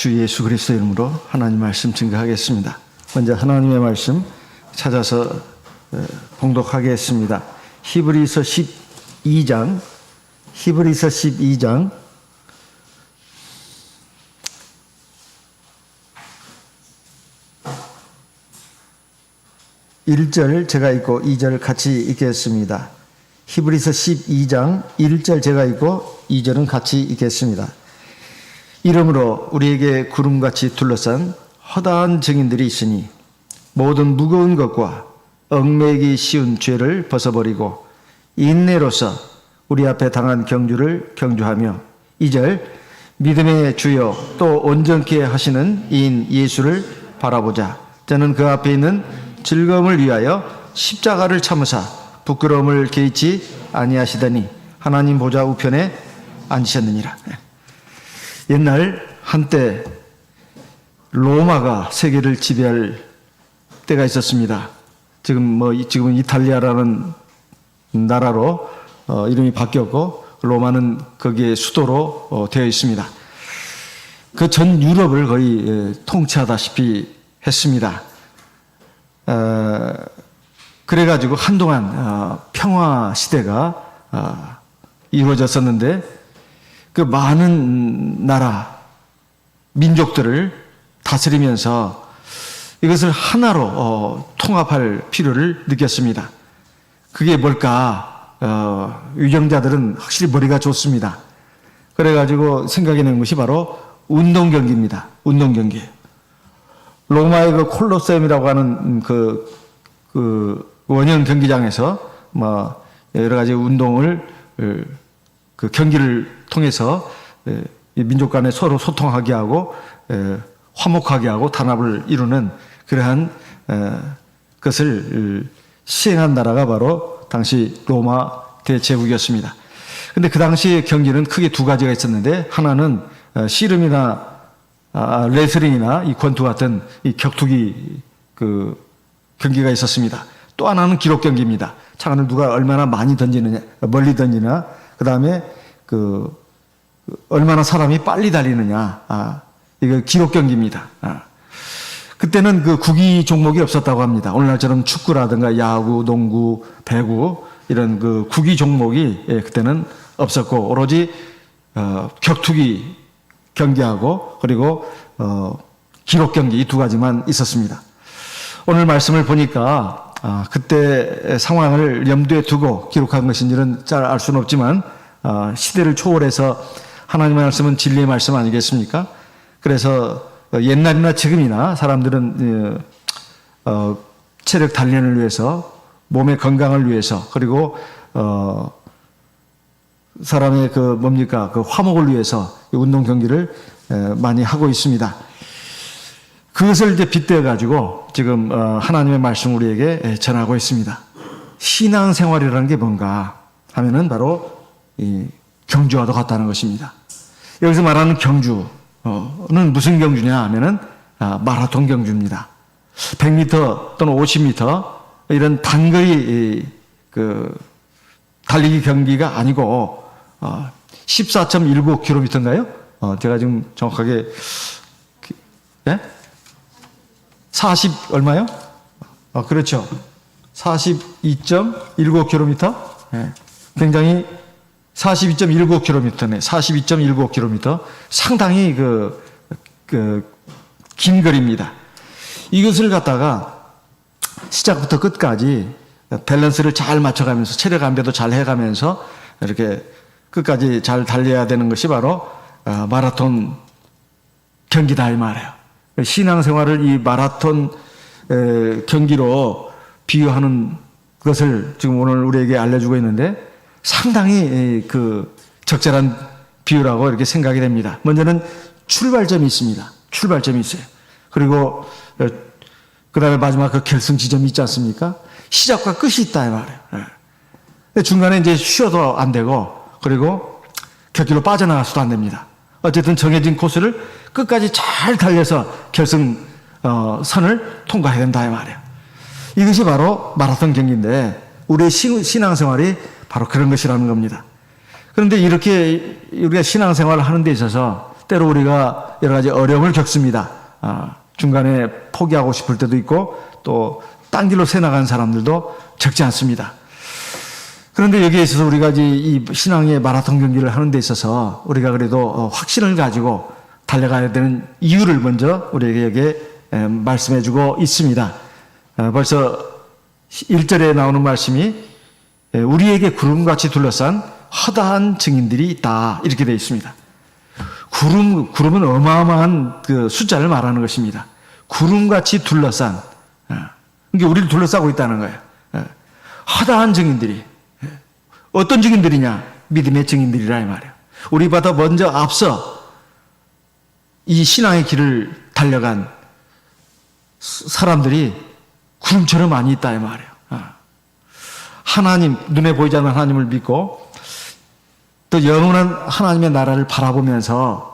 주 예수 그리스도 이름으로 하나님 말씀 증거하겠습니다. 먼저 하나님의 말씀 찾아서 봉독하겠습니다. 히브리서 12장 1절 제가 읽고 2절 같이 읽겠습니다. 히브리서 12장 1절 제가 읽고 2절은 같이 읽겠습니다. 이러므로 우리에게 구름같이 둘러싼 허다한 증인들이 있으니 모든 무거운 것과 얽매이기 쉬운 죄를 벗어버리고 인내로서 우리 앞에 당한 경주를 경주하며 2절 믿음의 주요 또 온전케 하시는 이인 예수를 바라보자. 저는 그 앞에 있는 즐거움을 위하여 십자가를 참으사 부끄러움을 개의치 아니하시더니 하나님 보좌 우편에 앉으셨느니라. 옛날 한때 로마가 세계를 지배할 때가 있었습니다. 지금은 이탈리아라는 나라로 이름이 바뀌었고 로마는 거기에 수도로 되어 있습니다. 그 전 유럽을 거의 통치하다시피 했습니다. 그래가지고 한동안 평화 시대가 이루어졌었는데 그 많은 나라 민족들을 다스리면서 이것을 하나로 통합할 필요를 느꼈습니다. 그게 뭘까? 유정자들은 확실히 머리가 좋습니다. 그래가지고 생각해낸 것이 바로 운동경기입니다. 운동경기. 로마의 그 콜로세움이라고 하는 그 원형 경기장에서 여러 가지 운동을 그 경기를 통해서 민족 간에 서로 소통하게 하고 화목하게 하고 단합을 이루는 그러한 것을 시행한 나라가 바로 당시 로마 대제국이었습니다. 근데 그 당시의 경기는 크게 두 가지가 있었는데 하나는 씨름이나 레슬링이나 이 권투 같은 이 격투기 그 경기가 있었습니다. 또 하나는 기록 경기입니다. 차관을 누가 얼마나 많이 던지느냐, 멀리 던지나, 그 다음에 얼마나 사람이 빨리 달리느냐, 이거 기록 경기입니다. 그때는 그 구기 종목이 없었다고 합니다. 오늘날처럼 축구라든가 야구, 농구, 배구 이런 그 구기 종목이 그때는 없었고 오로지 격투기 경기하고 그리고 기록 경기 이 두 가지만 있었습니다. 오늘 말씀을 보니까 그때 상황을 염두에 두고 기록한 것인지는 잘 알 수는 없지만 시대를 초월해서 하나님의 말씀은 진리의 말씀 아니겠습니까? 그래서 옛날이나 지금이나 사람들은 체력 단련을 위해서 몸의 건강을 위해서 그리고 사람의 그 화목을 위해서 운동 경기를 많이 하고 있습니다. 그것을 이제 빗대어 가지고 지금 하나님의 말씀 우리에게 전하고 있습니다. 신앙생활이라는 게 뭔가 하면은 바로 이 경주와도 같다는 것입니다. 여기서 말하는 경주는 무슨 경주냐 하면은 마라톤 경주입니다. 100m 또는 50m 이런 단거리 그 달리기 경기가 아니고 14.19km인가요? 제가 지금 정확하게 40 얼마요? 그렇죠. 42.19km. 굉장히 42.19km네. 42.19km. 상당히 긴 거리입니다. 이것을 갖다가 시작부터 끝까지 밸런스를 잘 맞춰가면서 체력 안배도 잘 해가면서 이렇게 끝까지 잘 달려야 되는 것이 바로 마라톤 경기다 이 말이에요. 신앙생활을 이 마라톤 경기로 비유하는 것을 지금 오늘 우리에게 알려주고 있는데 상당히 그 적절한 비유라고 이렇게 생각이 됩니다. 먼저는 출발점이 있습니다. 출발점이 있어요. 그리고 그 다음에 마지막 그 결승 지점이 있지 않습니까? 시작과 끝이 있다 이 말이에요. 중간에 이제 쉬어도 안 되고 그리고 곁길로 빠져나갈 수도 안 됩니다. 어쨌든 정해진 코스를 끝까지 잘 달려서 결승 선을 통과해야 된다 이 말이에요. 이것이 바로 마라톤 경기인데 우리의 신앙생활이 바로 그런 것이라는 겁니다. 그런데 이렇게 우리가 신앙생활을 하는 데 있어서 때로 우리가 여러 가지 어려움을 겪습니다. 중간에 포기하고 싶을 때도 있고 또 딴 길로 새 나간 사람들도 적지 않습니다. 그런데 여기에 있어서 우리가 이제 이 신앙의 마라톤 경기를 하는 데 있어서 우리가 그래도 확신을 가지고 달려가야 되는 이유를 먼저 우리에게 말씀해 주고 있습니다. 벌써 1절에 나오는 말씀이 우리에게 구름같이 둘러싼 허다한 증인들이 있다 이렇게 되어 있습니다. 구름은 어마어마한 그 숫자를 말하는 것입니다. 구름같이 둘러싼, 그러니까 우리를 둘러싸고 있다는 거예요. 허다한 증인들이. 어떤 증인들이냐? 믿음의 증인들이라 이 말이에요. 우리보다 먼저 앞서 이 신앙의 길을 달려간 사람들이 구름처럼 많이 있다 이 말이에요. 하나님, 눈에 보이지 않는 하나님을 믿고 또 영원한 하나님의 나라를 바라보면서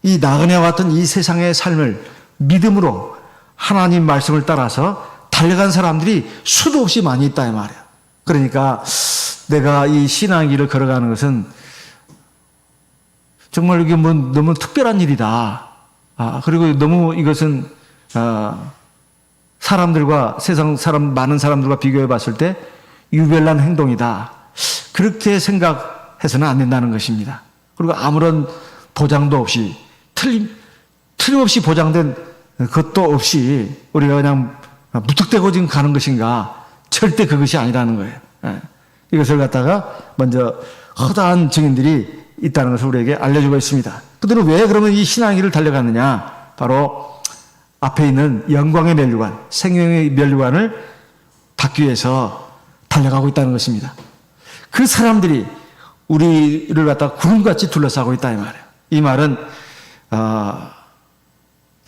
이 나그네와 같은 이 세상의 삶을 믿음으로 하나님 말씀을 따라서 달려간 사람들이 수도 없이 많이 있다 이 말이에요. 그러니까 내가 이 신앙의 길을 걸어가는 것은 정말 이게 뭐 너무 특별한 일이다. 그리고 너무 이것은 사람들과 세상 사람 많은 사람들과 비교해 봤을 때 유별난 행동이다. 그렇게 생각해서는 안 된다는 것입니다. 그리고 아무런 보장도 없이 틀림없이 보장된 것도 없이 우리가 그냥 무턱대고 지금 가는 것인가? 절대 그것이 아니라는 거예요. 이것을 갖다가 먼저 허다한 증인들이 있다는 것을 우리에게 알려주고 있습니다. 그들은 왜 그러면 이 신앙의 길을 달려가느냐? 바로 앞에 있는 영광의 면류관, 생명의 면류관을 받기 위해서 달려가고 있다는 것입니다. 그 사람들이 우리를 갖다가 구름같이 둘러싸고 있다 이 말이에요. 이 말은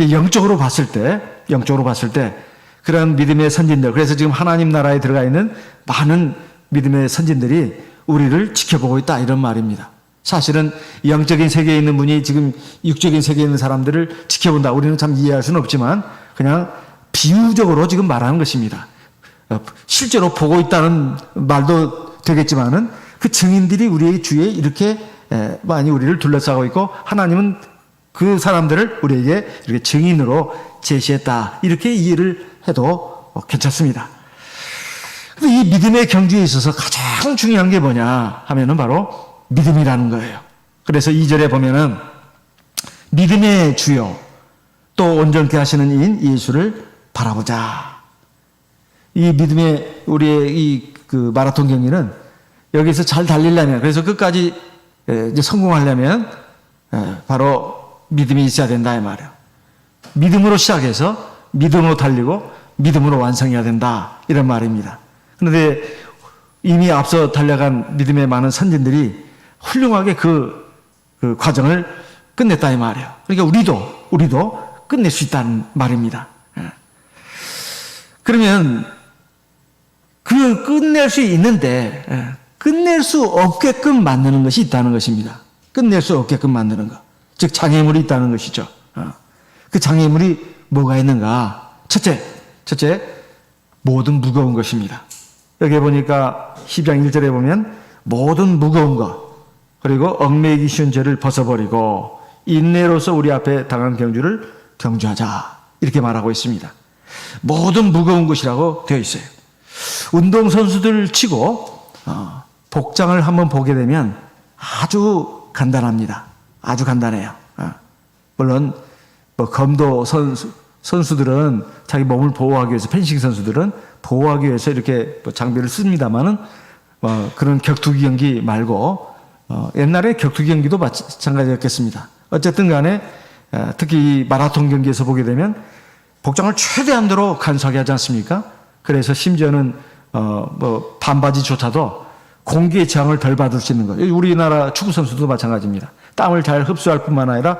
영적으로 봤을 때 그런 믿음의 선진들, 그래서 지금 하나님 나라에 들어가 있는 많은 믿음의 선진들이 우리를 지켜보고 있다 이런 말입니다. 사실은 영적인 세계에 있는 분이 지금 육적인 세계에 있는 사람들을 지켜본다. 우리는 참 이해할 수는 없지만 그냥 비유적으로 지금 말하는 것입니다. 실제로 보고 있다는 말도 되겠지만은 그 증인들이 우리의 주위에 이렇게 많이 우리를 둘러싸고 있고 하나님은 그 사람들을 우리에게 이렇게 증인으로 제시했다. 이렇게 이해를 해도 괜찮습니다. 근데 이 믿음의 경주에 있어서 가장 중요한 게 뭐냐 하면은 바로 믿음이라는 거예요. 그래서 2절에 보면은 믿음의 주요 또 온전케 하시는 이인 예수를 바라보자. 이 믿음의 우리의 이 그 마라톤 경기는 여기서 잘 달리려면 그래서 끝까지 이제 성공하려면 바로 믿음이 있어야 된다 이 말이에요. 믿음으로 시작해서 믿음으로 달리고 믿음으로 완성해야 된다 이런 말입니다. 그런데 이미 앞서 달려간 믿음의 많은 선진들이 훌륭하게 그 과정을 끝냈다 이 말이에요. 그러니까 우리도 끝낼 수 있다는 말입니다. 그러면 그 끝낼 수 있는데 끝낼 수 없게끔 만드는 것이 있다는 것입니다. 끝낼 수 없게끔 만드는 것. 즉 장애물이 있다는 것이죠. 그 장애물이 뭐가 있는가? 첫째 모든 무거운 것입니다. 여기 보니까 10장 1절에 보면 모든 무거운 것 그리고 얽매이기 쉬운 죄를 벗어버리고 인내로서 우리 앞에 당한 경주를 경주하자 이렇게 말하고 있습니다. 모든 무거운 것이라고 되어 있어요. 운동선수들 치고 복장을 한번 보게 되면 아주 간단합니다. 아주 간단해요. 물론 뭐 검도 선수들은 자기 몸을 보호하기 위해서 펜싱 선수들은 보호하기 위해서 이렇게 장비를 씁니다만은 그런 격투기 경기 말고 옛날에 격투기 경기도 마찬가지였겠습니다. 어쨌든 간에 특히 이 마라톤 경기에서 보게 되면 복장을 최대한도로 간소하게 하지 않습니까? 그래서 심지어는 뭐 반바지조차도 공기의 저항을 덜 받을 수 있는 거예요. 우리나라 축구 선수도 마찬가지입니다. 땀을 잘 흡수할 뿐만 아니라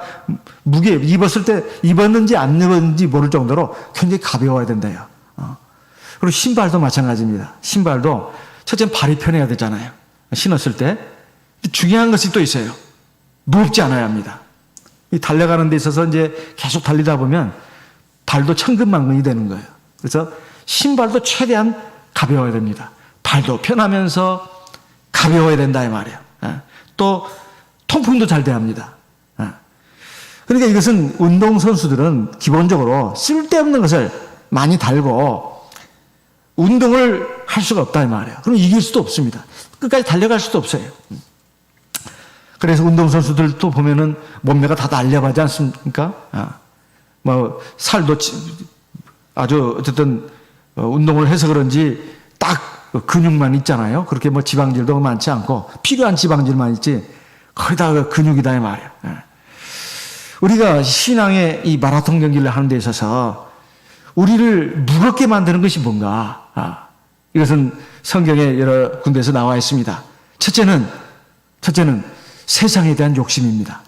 무게 입었을 때 입었는지 안 입었는지 모를 정도로 굉장히 가벼워야 된대요. 그리고 신발도 마찬가지입니다. 신발도 첫째 발이 편해야 되잖아요. 신었을 때 중요한 것이 또 있어요. 무겁지 않아야 합니다. 이 달려가는 데 있어서 이제 계속 달리다 보면 발도 천근만근이 되는 거예요. 그래서 신발도 최대한 가벼워야 됩니다. 발도 편하면서 가벼워야 된다 이 말이에요. 또 통풍도 잘 돼야 합니다. 그러니까 이것은 운동선수들은 기본적으로 쓸데없는 것을 많이 달고 운동을 할 수가 없다 이 말이에요. 그럼 이길 수도 없습니다. 끝까지 달려갈 수도 없어요. 그래서 운동선수들도 보면은 몸매가 다 날렵하지 않습니까? 뭐 살도 아주 어쨌든 운동을 해서 그런지 딱 근육만 있잖아요. 그렇게 뭐 지방질도 많지 않고 필요한 지방질만 있지 거의 다 근육이다 이 말이에요. 우리가 신앙의 이 마라톤 경기를 하는 데 있어서 우리를 무겁게 만드는 것이 뭔가? 이것은 성경에 여러 군데에서 나와 있습니다. 첫째는 세상에 대한 욕심입니다.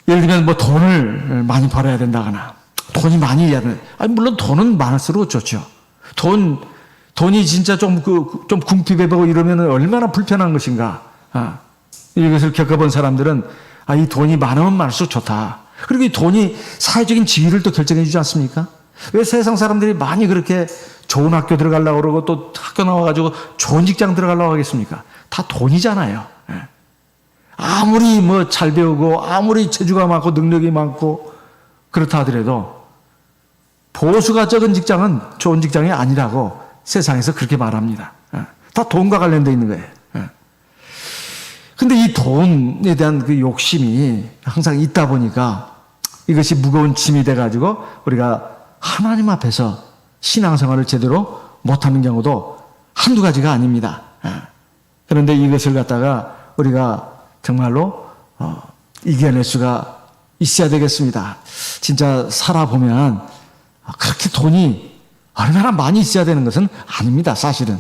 예를 들면 뭐 돈을 많이 벌어야 된다거나 돈이 많이 해야 된다. 물론 돈은 많을수록 좋죠. 돈이 진짜 좀 궁핍해보고 이러면 얼마나 불편한 것인가. 이것을 겪어본 사람들은 이 돈이 많으면 많을수록 좋다. 그리고 이 돈이 사회적인 지위를 또 결정해 주지 않습니까? 왜 세상 사람들이 많이 그렇게 좋은 학교 들어가려고 그러고 또 학교 나와가지고 좋은 직장 들어가려고 하겠습니까? 다 돈이잖아요. 아무리 뭐 잘 배우고 아무리 재주가 많고 능력이 많고 그렇다 하더라도 보수가 적은 직장은 좋은 직장이 아니라고 세상에서 그렇게 말합니다. 다 돈과 관련되어 있는 거예요. 근데 이 돈에 대한 그 욕심이 항상 있다 보니까 이것이 무거운 짐이 돼가지고 우리가 하나님 앞에서 신앙생활을 제대로 못하는 경우도 한두 가지가 아닙니다. 그런데 이것을 갖다가 우리가 정말로 이겨낼 수가 있어야 되겠습니다. 진짜 살아보면 그렇게 돈이 얼마나 많이 있어야 되는 것은 아닙니다. 사실은.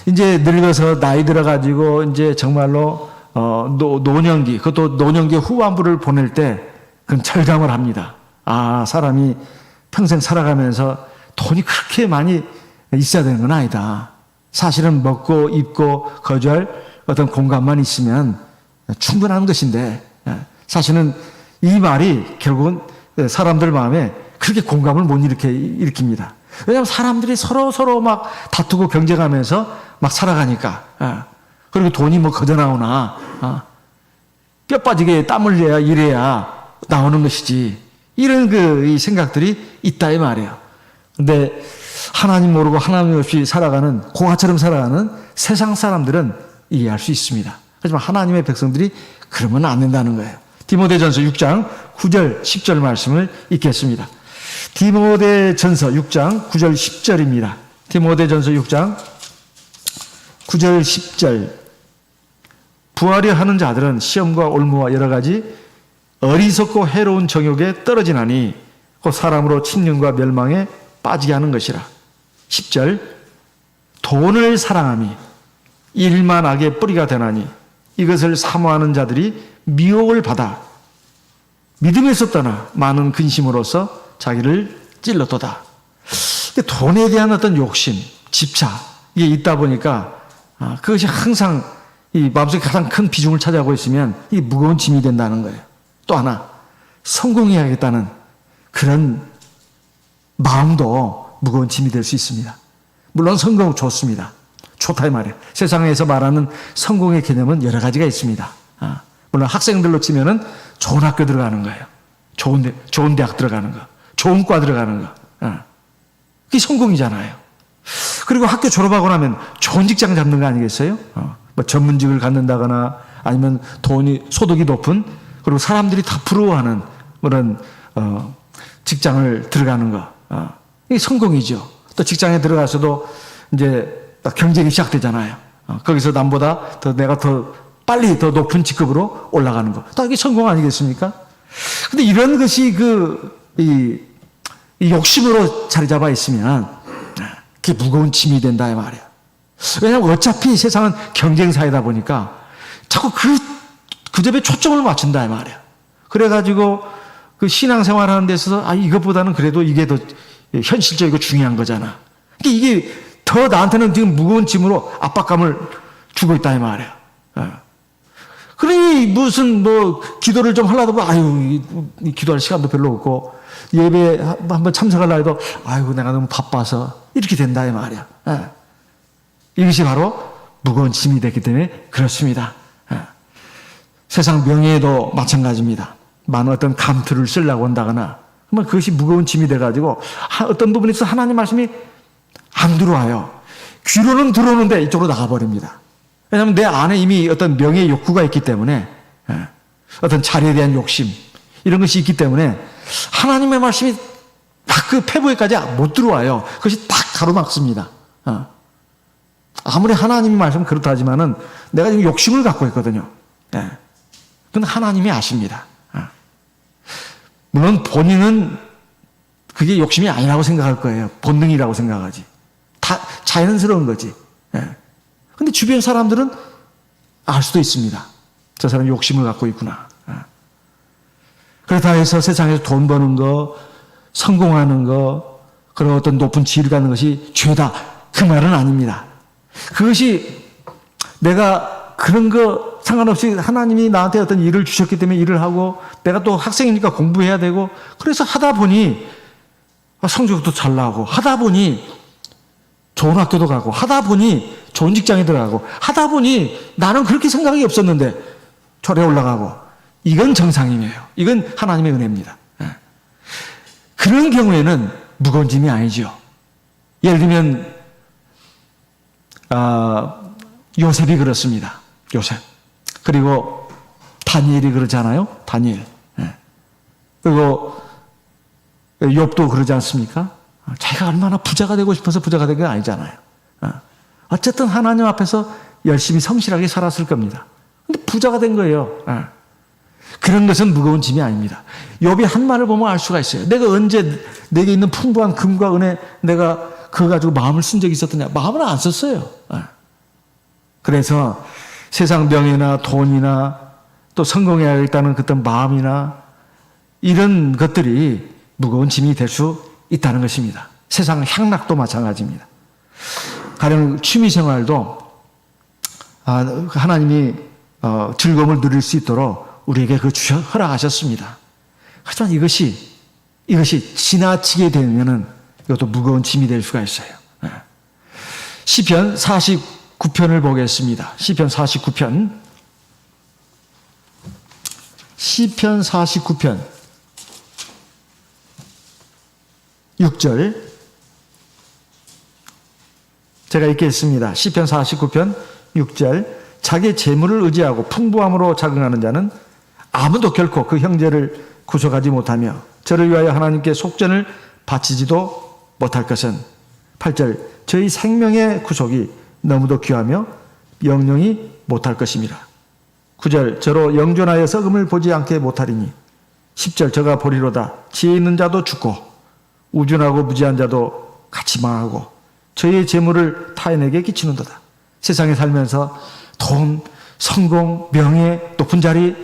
이제 늙어서 나이 들어가지고 이제 정말로 노년기, 그것도 노년기 후반부를 보낼 때 그건 절감을 합니다. 사람이 평생 살아가면서 돈이 그렇게 많이 있어야 되는 건 아니다. 사실은 먹고 입고 거주할 어떤 공간만 있으면 충분한 것인데 사실은 이 말이 결국은 사람들 마음에 그렇게 공감을 못 일으킵니다. 왜냐하면 사람들이 서로 막 다투고 경쟁하면서 막 살아가니까. 그리고 돈이 뭐 거저 나오나 뼈 빠지게 땀을 내야 이래야 나오는 것이지. 이런 이 생각들이 있다 이 말이에요. 근데 하나님 모르고 하나님 없이 살아가는 고아처럼 살아가는 세상 사람들은 이해할 수 있습니다. 하지만 하나님의 백성들이 그러면 안 된다는 거예요. 디모데전서 6장 9절 10절 말씀을 읽겠습니다. 디모데전서 6장 9절 10절입니다. 디모데전서 6장 9절 10절. 부하려 하는 자들은 시험과 올무와 여러 가지 어리석고 해로운 정욕에 떨어지나니 곧 사람으로 침륜과 멸망에 빠지게 하는 것이라. 10절. 돈을 사랑함이 일만 악의 뿌리가 되나니 이것을 사모하는 자들이 미혹을 받아 믿음에서 떠나 많은 근심으로써 자기를 찔렀도다. 돈에 대한 어떤 욕심, 집착 이게 있다 보니까 그것이 항상 이 마음속에 가장 큰 비중을 차지하고 있으면 이 무거운 짐이 된다는 거예요. 또 하나 성공해야겠다는 그런 마음도 무거운 짐이 될 수 있습니다. 물론 성공 좋습니다. 좋다 이 말이에요. 세상에서 말하는 성공의 개념은 여러 가지가 있습니다. 물론 학생들로 치면은 좋은 학교 들어가는 거예요. 좋은 대학 들어가는 거, 좋은 과 들어가는 거. 그게 성공이잖아요. 그리고 학교 졸업하고 나면 좋은 직장 잡는 거 아니겠어요? 뭐 전문직을 갖는다거나 아니면 소득이 높은 그리고 사람들이 다 부러워하는 그런 직장을 들어가는 거. 이게 성공이죠. 또 직장에 들어가서도 이제 경쟁이 시작되잖아요. 거기서 남보다 내가 더 빨리 더 높은 직급으로 올라가는 거. 다 이게 성공 아니겠습니까? 근데 이런 것이 이 욕심으로 자리 잡아 있으면 그게 무거운 짐이 된다 이 말이야. 왜냐하면 어차피 세상은 경쟁사이다 보니까 자꾸 그 점에 초점을 맞춘다 이 말이야. 그래가지고 그 신앙생활 하는 데 있어서 이것보다는 그래도 이게 더 현실적이고 중요한 거잖아. 이게 더 나한테는 지금 무거운 짐으로 압박감을 주고 있다 이 말이야. 그러니 무슨 기도를 좀 하려고 하면 기도할 시간도 별로 없고 예배 한번 참석하려 해도 내가 너무 바빠서 이렇게 된다 이 말이야. 이것이 바로 무거운 짐이 됐기 때문에 그렇습니다. 세상 명예에도 마찬가지입니다. 많은 어떤 감투를 쓰려고 한다거나 그러면 그것이 무거운 짐이 돼가지고 어떤 부분에서 하나님 말씀이 안 들어와요. 귀로는 들어오는데 이쪽으로 나가버립니다. 왜냐하면 내 안에 이미 어떤 명예의 욕구가 있기 때문에 어떤 자리에 대한 욕심 이런 것이 있기 때문에 하나님의 말씀이 딱 그 폐부에까지 못 들어와요. 그것이 딱 가로막습니다. 아무리 하나님의 말씀은 그렇다 하지만은 내가 지금 욕심을 갖고 있거든요. 그건 하나님이 아십니다. 물론 본인은 그게 욕심이 아니라고 생각할 거예요. 본능이라고 생각하지. 다 자연스러운 거지. 근데 주변 사람들은 알 수도 있습니다. 저 사람이 욕심을 갖고 있구나. 그렇다 해서 세상에서 돈 버는 거, 성공하는 거, 그런 어떤 높은 지위를 갖는 것이 죄다. 그 말은 아닙니다. 그것이 내가 그런 거 상관없이 하나님이 나한테 어떤 일을 주셨기 때문에 일을 하고 내가 또 학생이니까 공부해야 되고 그래서 하다 보니 성적도 잘 나오고 하다 보니 좋은 학교도 가고 하다 보니 좋은 직장에 들어가고 하다 보니 나는 그렇게 생각이 없었는데 절에 올라가고 이건 정상이에요. 이건 하나님의 은혜입니다. 그런 경우에는 무거운 짐이 아니죠. 예를 들면 요셉이 그렇습니다. 요셉. 그리고 다니엘이 그러잖아요. 다니엘. 그리고 욥도 그러지 않습니까? 자기가 얼마나 부자가 되고 싶어서 부자가 된 게 아니잖아요. 어쨌든 하나님 앞에서 열심히 성실하게 살았을 겁니다. 근데 부자가 된 거예요. 그런 것은 무거운 짐이 아닙니다. 욥이 한 말을 보면 알 수가 있어요. 내가 언제 내게 있는 풍부한 금과 은혜 내가 그거 가지고 마음을 쓴 적이 있었더냐. 마음을 안 썼어요. 그래서 세상 명예나 돈이나 또 성공해야겠다는 그떤 마음이나 이런 것들이 무거운 짐이 될 수 있다는 것입니다. 세상 향락도 마찬가지입니다. 가령 취미생활도 하나님이 즐거움을 누릴 수 있도록 우리에게 그 허락하셨습니다. 하지만 이것이 지나치게 되면은 이것도 무거운 짐이 될 수가 있어요. 시편 49편을 보겠습니다. 시편 49편. 시편 49편 6절 제가 읽겠습니다. 시편 49편 6절 자기 재물을 의지하고 풍부함으로 자긍하는 자는 아무도 결코 그 형제를 구속하지 못하며 저를 위하여 하나님께 속전을 바치지도 못할 것은 8절 저희 생명의 구속이 너무도 귀하며 영영이 못할 것임이라. 9절 저로 영존하여 썩음을 보지 않게 못하리니 10절 저가 보리로다 지혜 있는 자도 죽고 우준하고 무지한 자도 같이 망하고 저희의 재물을 타인에게 끼치는도다. 세상에 살면서 돈, 성공, 명예, 높은 자리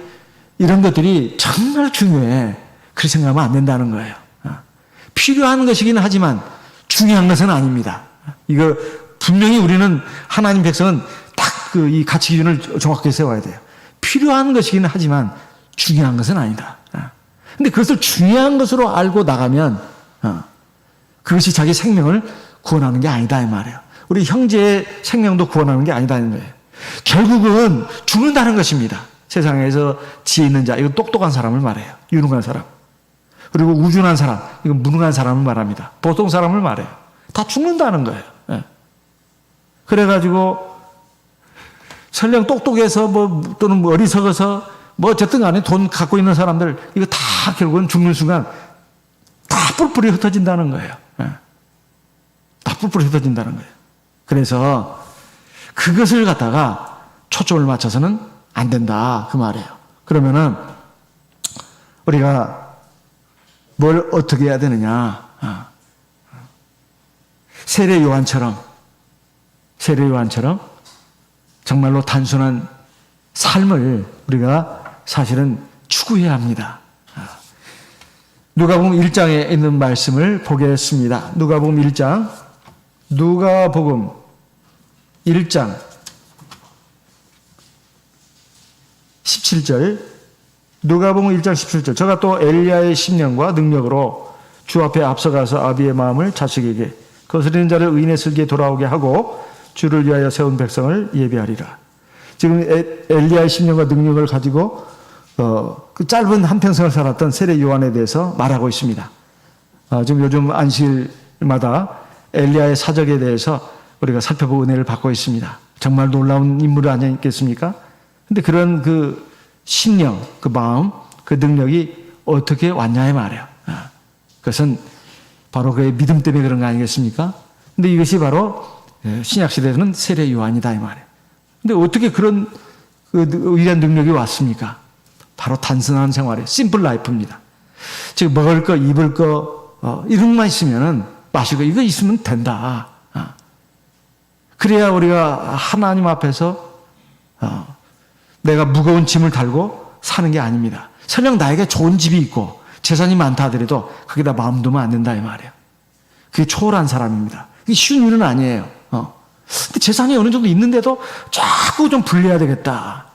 이런 것들이 정말 중요해. 그렇게 생각하면 안 된다는 거예요. 필요한 것이긴 하지만 중요한 것은 아닙니다. 이거 분명히 우리는 하나님 백성은 딱 이 가치 기준을 정확하게 세워야 돼요. 필요한 것이긴 하지만 중요한 것은 아니다. 근데 그것을 중요한 것으로 알고 나가면 그것이 자기 생명을 구원하는 게 아니다 이 말이에요. 우리 형제의 생명도 구원하는 게 아니다는 거예요. 결국은 죽는다는 것입니다. 세상에서 지혜 있는 자, 이건 똑똑한 사람을 말해요. 유능한 사람. 그리고 우준한 사람, 이건 무능한 사람을 말합니다. 보통 사람을 말해요. 다 죽는다는 거예요. 그래가지고 설령 똑똑해서 또는 어리석어서 어쨌든 간에 돈 갖고 있는 사람들 이거 다 결국은 죽는 순간 다 뿔뿔이 흩어진다는 거예요. 다 뿔뿔이 흩어진다는 거예요. 그래서 그것을 갖다가 초점을 맞춰서는 안 된다 그 말이에요. 그러면은 우리가 뭘 어떻게 해야 되느냐? 세례 요한처럼 정말로 단순한 삶을 우리가 사실은 추구해야 합니다. 누가복음 1장에 있는 말씀을 보겠습니다. 누가복음 1장 17절 누가복음 1장 17절 저가 또 엘리야의 심령과 능력으로 주 앞에 앞서가서 아비의 마음을 자식에게 거스리는 자를 의인의 슬기에 돌아오게 하고 주를 위하여 세운 백성을 예비하리라. 지금 엘리야의 심령과 능력을 가지고 그 짧은 한평생을 살았던 세례 요한에 대해서 말하고 있습니다. 지금 요즘 안식일마다 엘리야의 사적에 대해서 우리가 살펴보고 은혜를 받고 있습니다. 정말 놀라운 인물이 아니겠습니까? 근데 그런 그 심령, 그 마음, 그 능력이 어떻게 왔냐에 말이에요. 그것은 바로 그의 믿음 때문에 그런 거 아니겠습니까? 근데 이것이 바로 신약시대에는 세례 요한이다 이 말이에요. 근데 어떻게 그런 그 위대한 능력이 왔습니까? 바로 단순한 생활이에요. 심플 라이프입니다. 즉 먹을 거, 입을 거 이런 것만 있으면은 마실 거 이거 있으면 된다. 그래야 우리가 하나님 앞에서 내가 무거운 짐을 달고 사는 게 아닙니다. 설령 나에게 좋은 집이 있고 재산이 많다 하더라도 거기다 마음 두면 안 된다 이 말이에요. 그게 초월한 사람입니다. 이게 쉬운 일은 아니에요. 근데 재산이 어느 정도 있는데도 자꾸 좀 불려야 되겠다.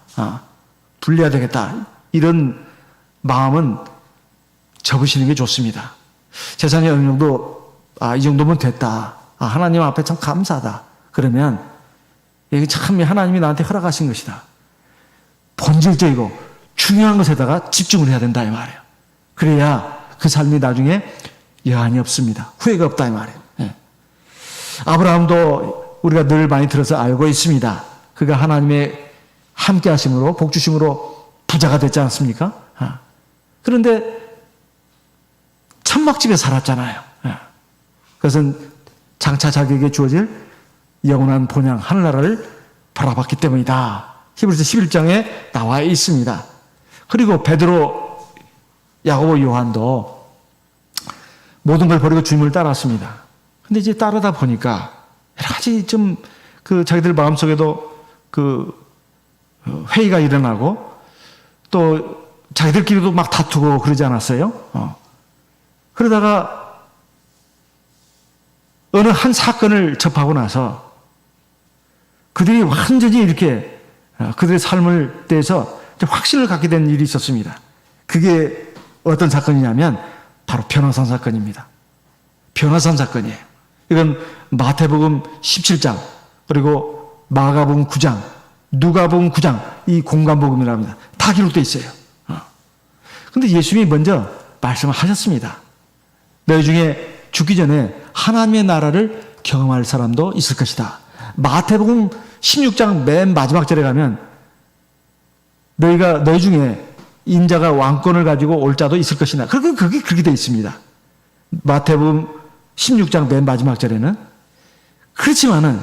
불려야 되겠다. 이런 마음은 접으시는 게 좋습니다. 재산이 어느 정도 이 정도면 됐다. 하나님 앞에 참 감사하다. 그러면 이게 참 하나님이 나한테 허락하신 것이다. 본질적이고 중요한 것에다가 집중을 해야 된다 이 말이에요. 그래야 그 삶이 나중에 여한이 없습니다. 후회가 없다 이 말이에요. 아브라함도 우리가 늘 많이 들어서 알고 있습니다. 그가 하나님의 함께 하심으로 복 주심으로 부자가 됐지 않습니까? 그런데 천막집에 살았잖아요. 그것은 장차 자기에게 주어질 영원한 본향 하늘나라를 바라봤기 때문이다. 히브리서 11장에 나와 있습니다. 그리고 베드로, 야고보, 요한도 모든 걸 버리고 주님을 따랐습니다. 근데 이제 따르다 보니까 여러 가지 좀 자기들 마음속에도 회의가 일어나고 또 자기들끼리도 막 다투고 그러지 않았어요? 그러다가 어느 한 사건을 접하고 나서 그들이 완전히 이렇게 그들의 삶을 대해서 확신을 갖게 된 일이 있었습니다. 그게 어떤 사건이냐면 바로 변화산 사건입니다. 변화산 사건이에요. 이건 마태복음 17장 그리고 마가복음 9장 누가복음 9장 이 공간복음이라고 합니다. 다 기록되어 있어요. 그런데 예수님이 먼저 말씀을 하셨습니다. 너희 중에 죽기 전에 하나님의 나라를 경험할 사람도 있을 것이다. 마태복음 16장 맨 마지막 절에 가면 너희 중에 인자가 왕권을 가지고 올 자도 있을 것이다. 그게 그렇게 되어 있습니다. 마태복음 16장 맨 마지막 절에는. 그렇지만은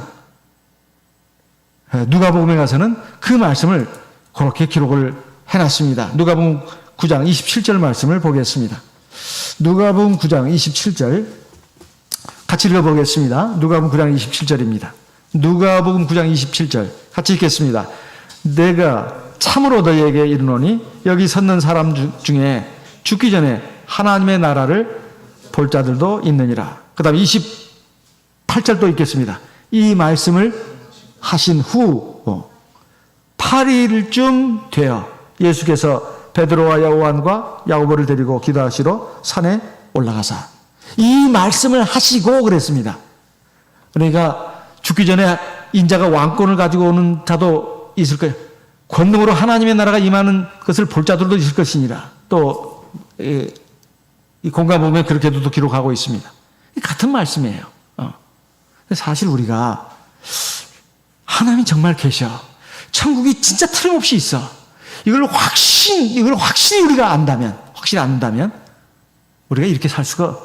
누가복음에 가서는 그 말씀을 그렇게 기록을 해놨습니다. 누가복음 9장 27절 말씀을 보겠습니다. 누가복음 9장 27절 같이 읽어보겠습니다. 누가복음 9장 27절입니다. 누가복음 9장 27절 같이 읽겠습니다. 내가 참으로 너희에게 이르노니 여기 섰는 사람 중에 죽기 전에 하나님의 나라를 볼 자들도 있느니라. 그 다음 28절도 읽겠습니다. 이 말씀을 하신 후 8일쯤 되어 예수께서 베드로와 요한과 야고보를 데리고 기도하시러 산에 올라가사 이 말씀을 하시고 그랬습니다. 그러니까 죽기 전에 인자가 왕권을 가지고 오는 자도 있을 거예요. 권능으로 하나님의 나라가 임하는 것을 볼 자들도 있을 것이니라. 또 이 공간복음에 그렇게도 기록하고 있습니다. 같은 말씀이에요. 사실 우리가 하나님이 정말 계셔. 천국이 진짜 틀림없이 있어. 이걸 확실히 우리가 확실히 안다면 우리가 이렇게 살 수가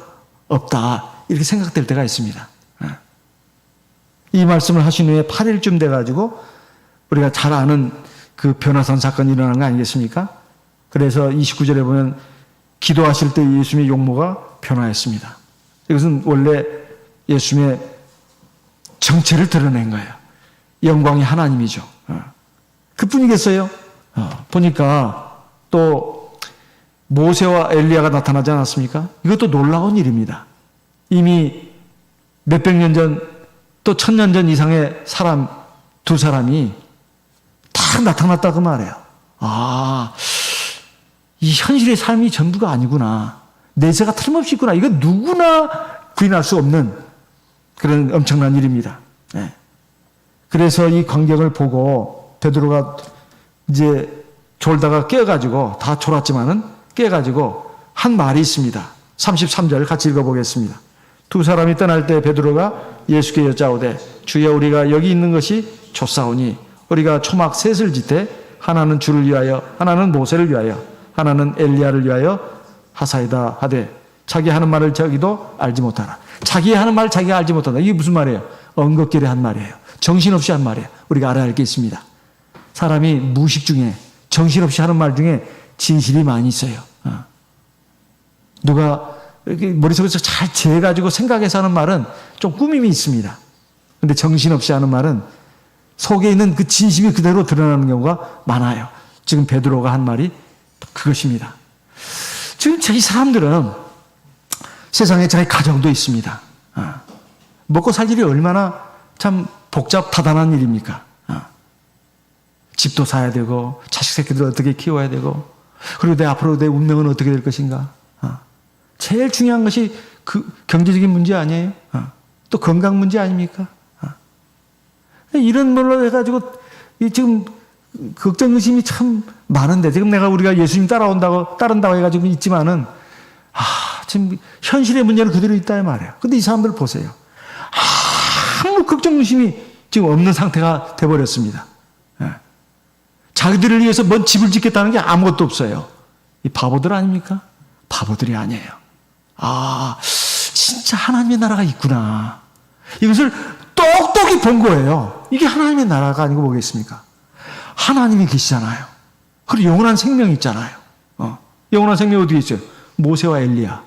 없다. 이렇게 생각될 때가 있습니다. 이 말씀을 하신 후에 8일쯤 돼가지고 우리가 잘 아는 그 변화산 사건이 일어난 거 아니겠습니까? 그래서 29절에 보면 기도하실 때 예수님의 용모가 변화했습니다. 이것은 원래 예수님의 정체를 드러낸 거예요. 영광이 하나님이죠. 그뿐이겠어요? 보니까 또 모세와 엘리야가 나타나지 않았습니까? 이것도 놀라운 일입니다. 이미 몇백 년 전, 또 1000년 전 이상의 두 사람이 다 나타났다고 말해요. 이 현실의 삶이 전부가 아니구나. 내세가 틀림없이 있구나. 이거 누구나 부인할 수 없는 그런 엄청난 일입니다. 그래서 이 광경을 보고 베드로가 이제 졸다가 깨가지고 다 졸았지만은 깨가지고 한 말이 있습니다. 33절 같이 읽어보겠습니다. 두 사람이 떠날 때 베드로가 예수께 여짜오되 주여 우리가 여기 있는 것이 좋사오니 우리가 초막 셋을 짓되 하나는 주를 위하여 하나는 모세를 위하여 하나는 엘리야를 위하여 하사이다 하되 자기 하는 말을 자기도 알지 못하라. 자기 하는 말을 자기가 알지 못한다. 이게 무슨 말이에요? 엉겁결에 한 말이에요. 정신없이 한 말이에요. 우리가 알아야 할 게 있습니다. 사람이 무의식 중에 정신없이 하는 말 중에 진실이 많이 있어요. 누가 머릿속에서 잘 재가지고 생각해서 하는 말은 좀 꾸밈이 있습니다. 근데 정신없이 하는 말은 속에 있는 그 진심이 그대로 드러나는 경우가 많아요. 지금 베드로가 한 말이 그것입니다. 지금 이 사람들은 세상에 자기 가정도 있습니다. 먹고 살 일이 얼마나 참 복잡하다는 일입니까? 집도 사야 되고 자식 새끼들 어떻게 키워야 되고 그리고 내 앞으로 내 운명은 어떻게 될 것인가? 제일 중요한 것이 그 경제적인 문제 아니에요? 또 건강 문제 아닙니까? 이런 걸로 해가지고 지금 걱정 의심이 참 많은데 지금 우리가 예수님 따른다고 해가지고 있지만은 지금 현실의 문제는 그대로 있다 이 말이에요. 근데 이 사람들 보세요. 아무 걱정 의심이 지금 없는 상태가 돼버렸습니다. 자기들을 위해서 뭔 집을 짓겠다는 게 아무것도 없어요. 이 바보들 아닙니까? 바보들이 아니에요. 진짜 하나님의 나라가 있구나. 이것을 똑똑히 본 거예요. 이게 하나님의 나라가 아니고 뭐겠습니까? 하나님이 계시잖아요. 그리고 영원한 생명이 있잖아요. 영원한 생명이 어디에 있어요? 모세와 엘리야.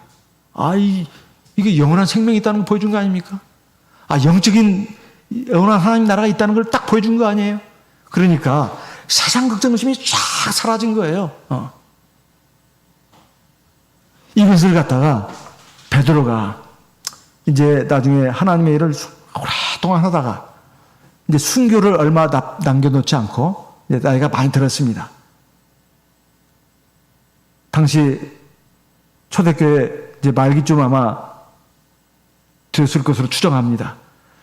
이게 영원한 생명이 있다는 걸 보여준 거 아닙니까? 영적인 영원한 하나님 나라가 있다는 걸 딱 보여준 거 아니에요? 그러니까 세상 걱정 의심이 쫙 사라진 거예요. 이것을 갖다가 베드로가 이제 나중에 하나님의 일을 오랫동안 하다가 이제 순교를 얼마 남겨놓지 않고 이제 나이가 많이 들었습니다. 당시 초대교회 이제 말기쯤 아마 되었을 것으로 추정합니다.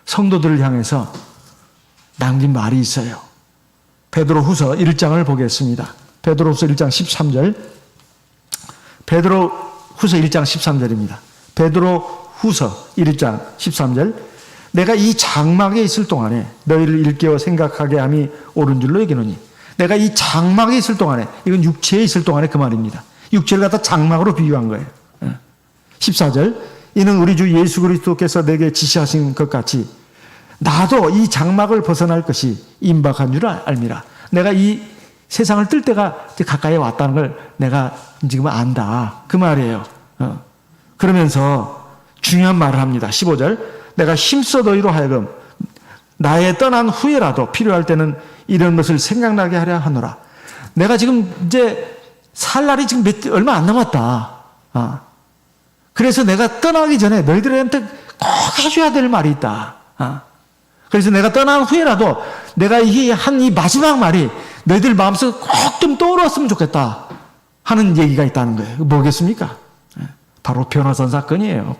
성도들을 향해서 남긴 말이 있어요. 베드로후서 1장을 보겠습니다. 베드로후서 1장 13절. 베드로후서 1장 13절입니다. 베드로후서 1장 13절. 내가 이 장막에 있을 동안에 너희를 일깨워 생각하게 함이 옳은 줄로 여기노니. 내가 이 장막에 있을 동안에, 이건 육체에 있을 동안에 그 말입니다. 육체를 갖다 장막으로 비유한 거예요. 14절. 이는 우리 주 예수 그리스도께서 내게 지시하신 것 같이 나도 이 장막을 벗어날 것이 임박한 줄 알미라. 내가 이 세상을 뜰 때가 가까이 왔다는 걸 내가 지금 안다. 그 말이에요. 그러면서 중요한 말을 합니다. 15절. 내가 힘써 너희로 하여금 나의 떠난 후에라도 필요할 때는 이런 것을 생각나게 하려 하노라. 내가 지금 이제 살 날이 지금 얼마 안 남았다. 그래서 내가 떠나기 전에 너희들한테 꼭 해줘야 될 말이 있다. 그래서 내가 떠난 후에라도 내가 한 이 마지막 말이 너희들 마음속에 꼭 좀 떠올랐으면 좋겠다 하는 얘기가 있다는 거예요. 뭐겠습니까? 바로 변화산 사건이에요.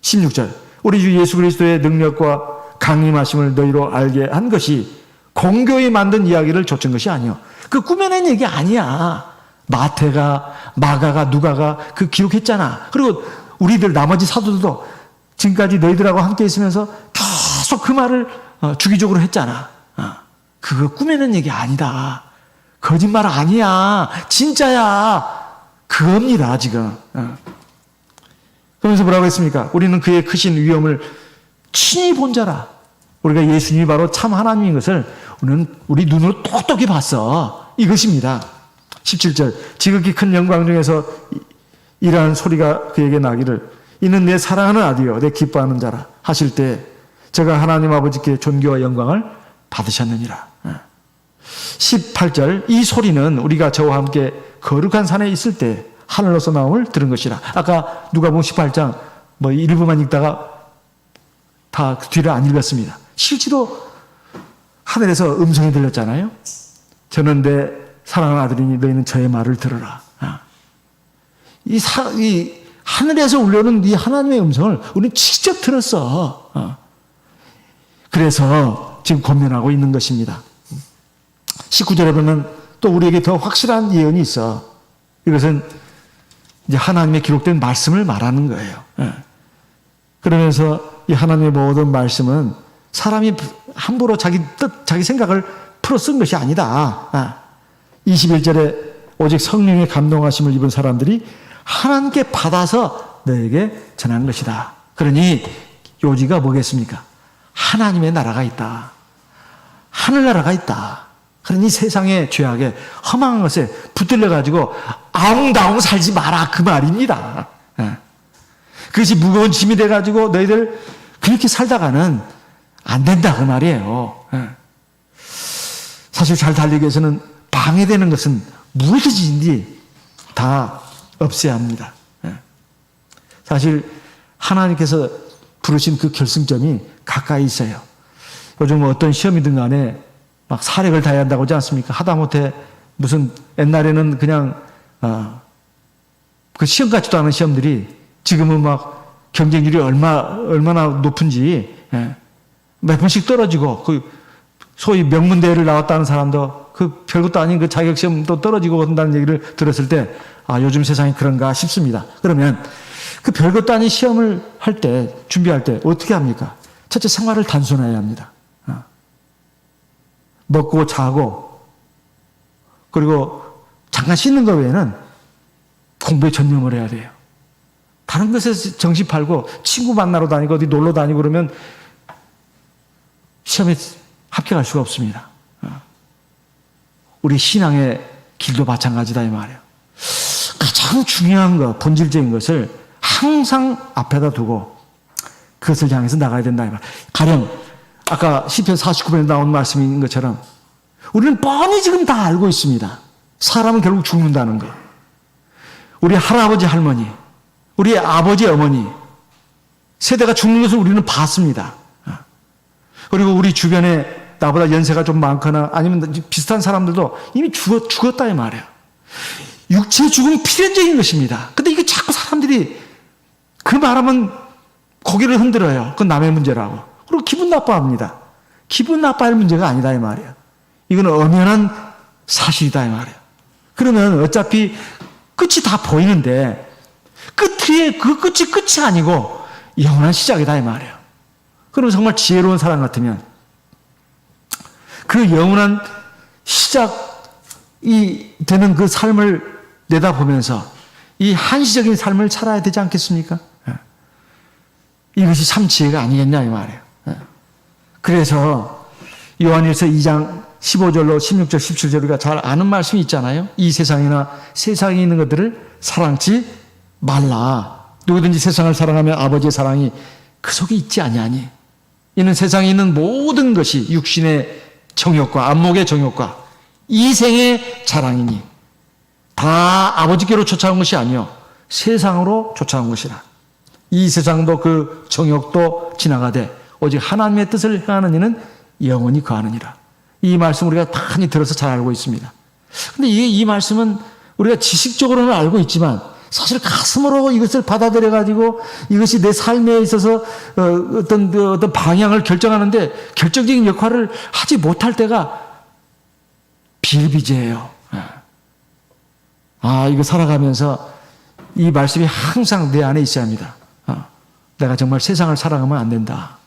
16절. 우리 주 예수 그리스도의 능력과 강림하심을 너희로 알게 한 것이 공교에 만든 이야기를 좇은 것이 아니요. 그 꾸며낸 얘기 아니야. 마태가, 마가가, 누가가 그 기록했잖아. 그리고 우리들 나머지 사도들도 지금까지 너희들하고 함께 있으면서 계속 그 말을 주기적으로 했잖아. 그거 꾸며낸 얘기 아니다. 거짓말 아니야. 진짜야. 그겁니다, 지금. 그러면서 뭐라고 했습니까? 우리는 그의 크신 위엄을 친히 본 자라. 우리가 예수님이 바로 참 하나님인 것을 우리는 우리 눈으로 똑똑히 봤어. 이것입니다. 17절. 지극히 큰 영광 중에서 이러한 소리가 그에게 나기를 이는 내 사랑하는 아들이요 내 기뻐하는 자라 하실 때 제가 하나님 아버지께 존귀와 영광을 받으셨느니라. 18절. 이 소리는 우리가 저와 함께 거룩한 산에 있을 때 하늘로서 나옴을 들은 것이라. 아까 누가복음 18장 일부만 읽다가 다 뒤를 안 읽었습니다. 실제로 하늘에서 음성이 들렸잖아요. 저는 내 사랑하는 아들이니 너희는 저의 말을 들어라. 이 하늘에서 울려오는 이 하나님의 음성을 우리는 직접 들었어. 그래서 지금 고민하고 있는 것입니다. 19절에 보면 또 우리에게 더 확실한 예언이 있어. 이것은 이제 하나님의 기록된 말씀을 말하는 거예요. 그러면서 이 하나님의 모든 말씀은 사람이 함부로 자기 뜻, 자기 생각을 풀어 쓴 것이 아니다. 21절에 오직 성령의 감동하심을 입은 사람들이 하나님께 받아서 너에게 전한 것이다. 그러니 요지가 뭐겠습니까? 하나님의 나라가 있다. 하늘나라가 있다. 그러니 세상의 죄악에 허망한 것에 붙들려가지고 아웅다웅 살지 마라. 그 말입니다. 그것이 무거운 짐이 돼가지고 너희들 그렇게 살다가는 안 된다. 그 말이에요. 사실 잘 달리기 위해서는 방해되는 것은 무엇이든지 다 없애야 합니다. 사실 하나님께서 부르신 그 결승점이 가까이 있어요. 요즘 어떤 시험이든 간에 막 사력을 다해야 한다고 하지 않습니까? 하다못해 무슨 옛날에는 그냥 그 시험 같지도 않은 시험들이 지금은 막 경쟁률이 얼마나 높은지 몇 번씩 떨어지고 그 소위 명문대회를 나왔다는 사람도 그 별것도 아닌 그 자격시험도 떨어지고 그런다는 얘기를 들었을 때 요즘 세상이 그런가 싶습니다. 그러면 그 별것도 아닌 시험을 할 때, 준비할 때 어떻게 합니까? 첫째, 생활을 단순화해야 합니다. 먹고 자고 그리고 잠깐 씻는 것 외에는 공부에 전념을 해야 돼요. 다른 것에 정신 팔고 친구 만나러 다니고 어디 놀러 다니고 그러면 시험에 합격할 수가 없습니다. 우리 신앙의 길도 마찬가지다 이 말이에요. 가장 중요한 것, 본질적인 것을 항상 앞에다 두고 그것을 향해서 나가야 된다 이 말이에요. 가령 아까 시편 49편에 나온 말씀인 것처럼 우리는 뻔히 지금 다 알고 있습니다. 사람은 결국 죽는다는 거. 우리 할아버지 할머니, 우리 아버지 어머니 세대가 죽는 것을 우리는 봤습니다. 그리고 우리 주변에 나보다 연세가 좀 많거나 아니면 비슷한 사람들도 이미 죽었다 이 말이에요. 육체의 죽음은 필연적인 것입니다. 근데 이게 자꾸 사람들이 그 말하면 고개를 흔들어요. 그건 남의 문제라고. 그리고 기분 나빠합니다. 기분 나빠할 문제가 아니다 이 말이에요. 이건 엄연한 사실이다 이 말이에요. 그러면 어차피 끝이 다 보이는데 끝이 끝이 아니고 영원한 시작이다 이 말이에요. 그럼 정말 지혜로운 사람 같으면 그 영원한 시작이 되는 그 삶을 내다보면서 이 한시적인 삶을 살아야 되지 않겠습니까? 이것이 참 지혜가 아니겠냐 이 말이에요. 그래서 요한일서 2장 15절로 16절 17절 우리가 잘 아는 말씀이 있잖아요. 이 세상이나 세상에 있는 것들을 사랑치 말라. 누구든지 세상을 사랑하면 아버지의 사랑이 그 속에 있지 아니하니. 이는 세상에 있는 모든 것이 육신의 정욕과 안목의 정욕과 이생의 자랑이니 다 아버지께로 쫓아온 것이 아니요 세상으로 쫓아온 것이라. 이 세상도 그 정욕도 지나가되 오직 하나님의 뜻을 행하는 이는 영원히 거하느니라. 이 말씀 우리가 많이 들어서 잘 알고 있습니다. 근데 이 말씀은 우리가 지식적으로는 알고 있지만 사실 가슴으로 이것을 받아들여 가지고 이것이 내 삶에 있어서 어떤 방향을 결정하는데 결정적인 역할을 하지 못할 때가 비일비재해요. 이거 살아가면서 이 말씀이 항상 내 안에 있어야 합니다. 내가 정말 세상을 사랑하면 안 된다.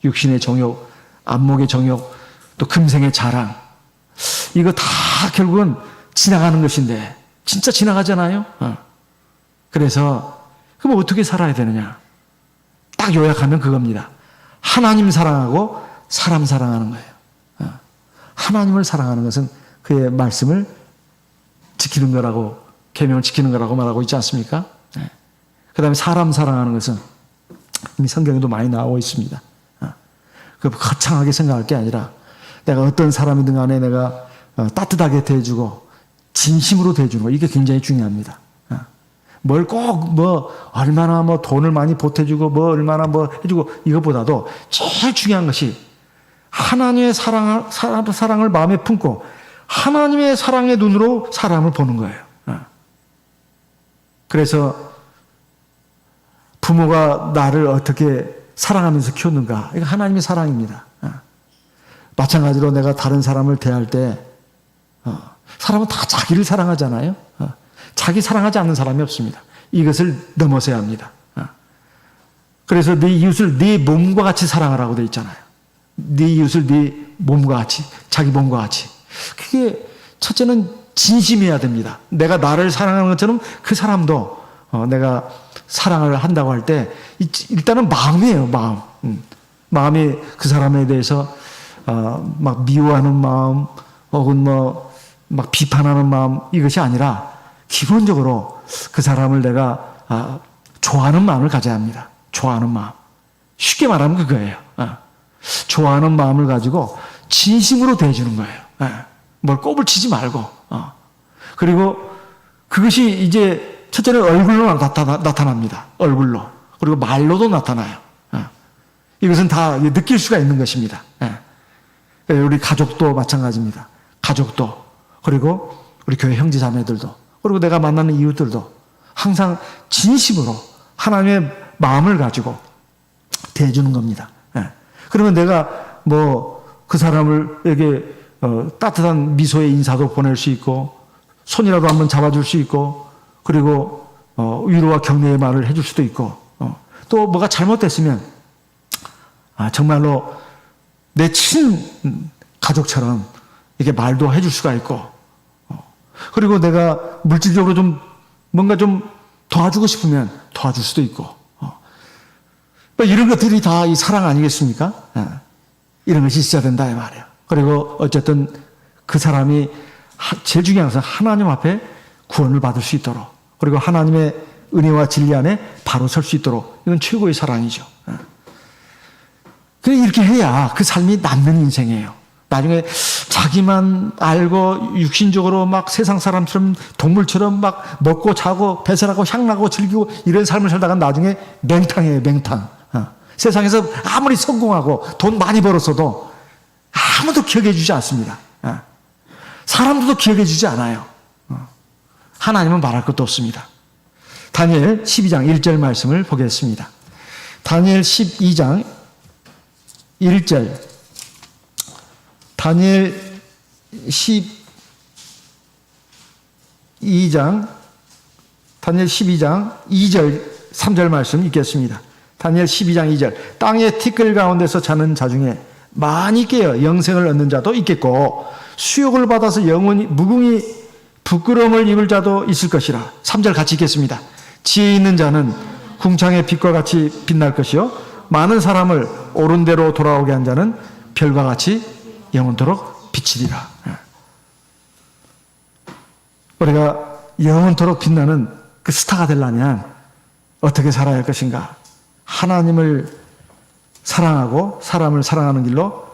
육신의 정욕, 안목의 정욕, 또 금생의 자랑. 이거 다 결국은 지나가는 것인데 진짜 지나가잖아요. 그래서 그럼 어떻게 살아야 되느냐? 딱 요약하면 그겁니다. 하나님 사랑하고 사람 사랑하는 거예요. 하나님을 사랑하는 것은 그의 말씀을 지키는 거라고, 계명을 지키는 거라고 말하고 있지 않습니까? 그 다음에 사람 사랑하는 것은 이미 성경에도 많이 나오고 있습니다. 그 거창하게 생각할 게 아니라 내가 어떤 사람이든 간에 내가 따뜻하게 대해주고 진심으로 대해주는 거, 이게 굉장히 중요합니다. 뭘 꼭 얼마나 돈을 많이 보태주고 얼마나 해주고 이것보다도 제일 중요한 것이 하나님의 사랑을 마음에 품고 하나님의 사랑의 눈으로 사람을 보는 거예요. 그래서 부모가 나를 어떻게 사랑하면서 키웠는가, 이거 하나님의 사랑입니다. 마찬가지로 내가 다른 사람을 대할 때 사람은 다 자기를 사랑하잖아요. 자기 사랑하지 않는 사람이 없습니다. 이것을 넘어서야 합니다. 그래서 네 이웃을 네 몸과 같이 사랑하라고 되어 있잖아요. 네 이웃을 네 몸과 같이, 자기 몸과 같이. 그게 첫째는 진심이어야 됩니다. 내가 나를 사랑하는 것처럼 그 사람도 내가 사랑을 한다고 할 때 일단은 마음이에요. 마음. 마음이 그 사람에 대해서 막 미워하는 마음 혹은 뭐 막 비판하는 마음 이것이 아니라 기본적으로 그 사람을 내가 좋아하는 마음을 가져야 합니다. 좋아하는 마음. 쉽게 말하면 그거예요. 좋아하는 마음을 가지고 진심으로 대해주는 거예요. 뭘 꼽을 치지 말고. 그리고 그것이 이제 첫째는 얼굴로 나타납니다. 얼굴로. 그리고 말로도 나타나요. 이것은 다 느낄 수가 있는 것입니다. 우리 가족도 마찬가지입니다. 가족도. 그리고 우리 교회 형제 자매들도. 그리고 내가 만나는 이웃들도 항상 진심으로 하나님의 마음을 가지고 대해주는 겁니다. 그러면 내가 뭐 그 사람에게 따뜻한 미소의 인사도 보낼 수 있고 손이라도 한번 잡아줄 수 있고 그리고 위로와 격려의 말을 해줄 수도 있고 또 뭐가 잘못됐으면 정말로 내 친 가족처럼 이렇게 말도 해줄 수가 있고 그리고 내가 물질적으로 좀 뭔가 좀 도와주고 싶으면 도와줄 수도 있고 이런 것들이 다 이 사랑 아니겠습니까? 이런 것이 있어야 된다 이 말이에요. 그리고 어쨌든 그 사람이 제일 중요한 것은 하나님 앞에 구원을 받을 수 있도록 그리고 하나님의 은혜와 진리 안에 바로 설 수 있도록 이건 최고의 사랑이죠. 그래 이렇게 해야 그 삶이 남는 인생이에요. 나중에 자기만 알고 육신적으로 막 세상 사람처럼 동물처럼 막 먹고 자고 배설하고 향나고 즐기고 이런 삶을 살다가 나중에 맹탕이에요. 맹탕. 세상에서 아무리 성공하고 돈 많이 벌었어도 아무도 기억해 주지 않습니다. 사람들도 기억해 주지 않아요. 하나님은 말할 것도 없습니다. 다니엘 12장 1절 말씀을 보겠습니다. 다니엘 12장 1절 다니엘 12장 2절 3절 말씀 읽겠습니다. 다니엘 12장 2절 땅의 티끌 가운데서 자는 자 중에 많이 깨어 영생을 얻는 자도 있겠고 수욕을 받아서 영원히 무궁히 부끄러움을 입을 자도 있을 것이라. 3절 같이 읽겠습니다. 지혜 있는 자는 궁창의 빛과 같이 빛날 것이요 많은 사람을 옳은 대로 돌아오게 한 자는 별과 같이 영원토록 비치리라. 우리가 영원토록 빛나는 그 스타가 되려면 어떻게 살아야 할 것인가? 하나님을 사랑하고 사람을 사랑하는 길로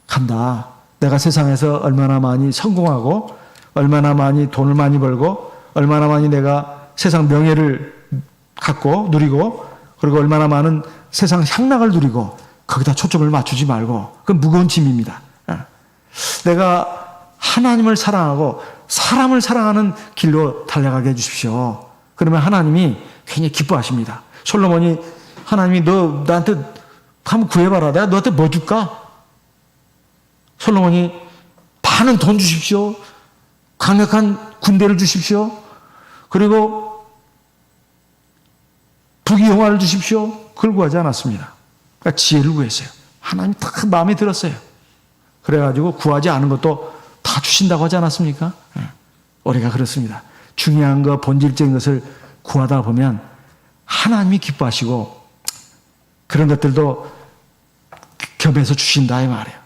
간다. 내가 세상에서 얼마나 많이 성공하고 얼마나 많이 돈을 많이 벌고 얼마나 많이 내가 세상 명예를 갖고 누리고 그리고 얼마나 많은 세상 향락을 누리고 거기다 초점을 맞추지 말고 그건 무거운 짐입니다. 내가 하나님을 사랑하고 사람을 사랑하는 길로 달려가게 해주십시오. 그러면 하나님이 굉장히 기뻐하십니다. 솔로몬이 하나님이 너 나한테 한번 구해봐라. 내가 너한테 뭐 줄까? 솔로몬이 많은 돈 주십시오. 강력한 군대를 주십시오. 그리고 부귀영화를 주십시오. 그걸 구하지 않았습니다. 그러니까 지혜를 구했어요. 하나님 다 마음에 들었어요. 그래가지고 구하지 않은 것도 다 주신다고 하지 않았습니까? 우리가 그렇습니다. 중요한 거 본질적인 것을 구하다 보면 하나님이 기뻐하시고 그런 것들도 겸해서 주신다 이 말이에요.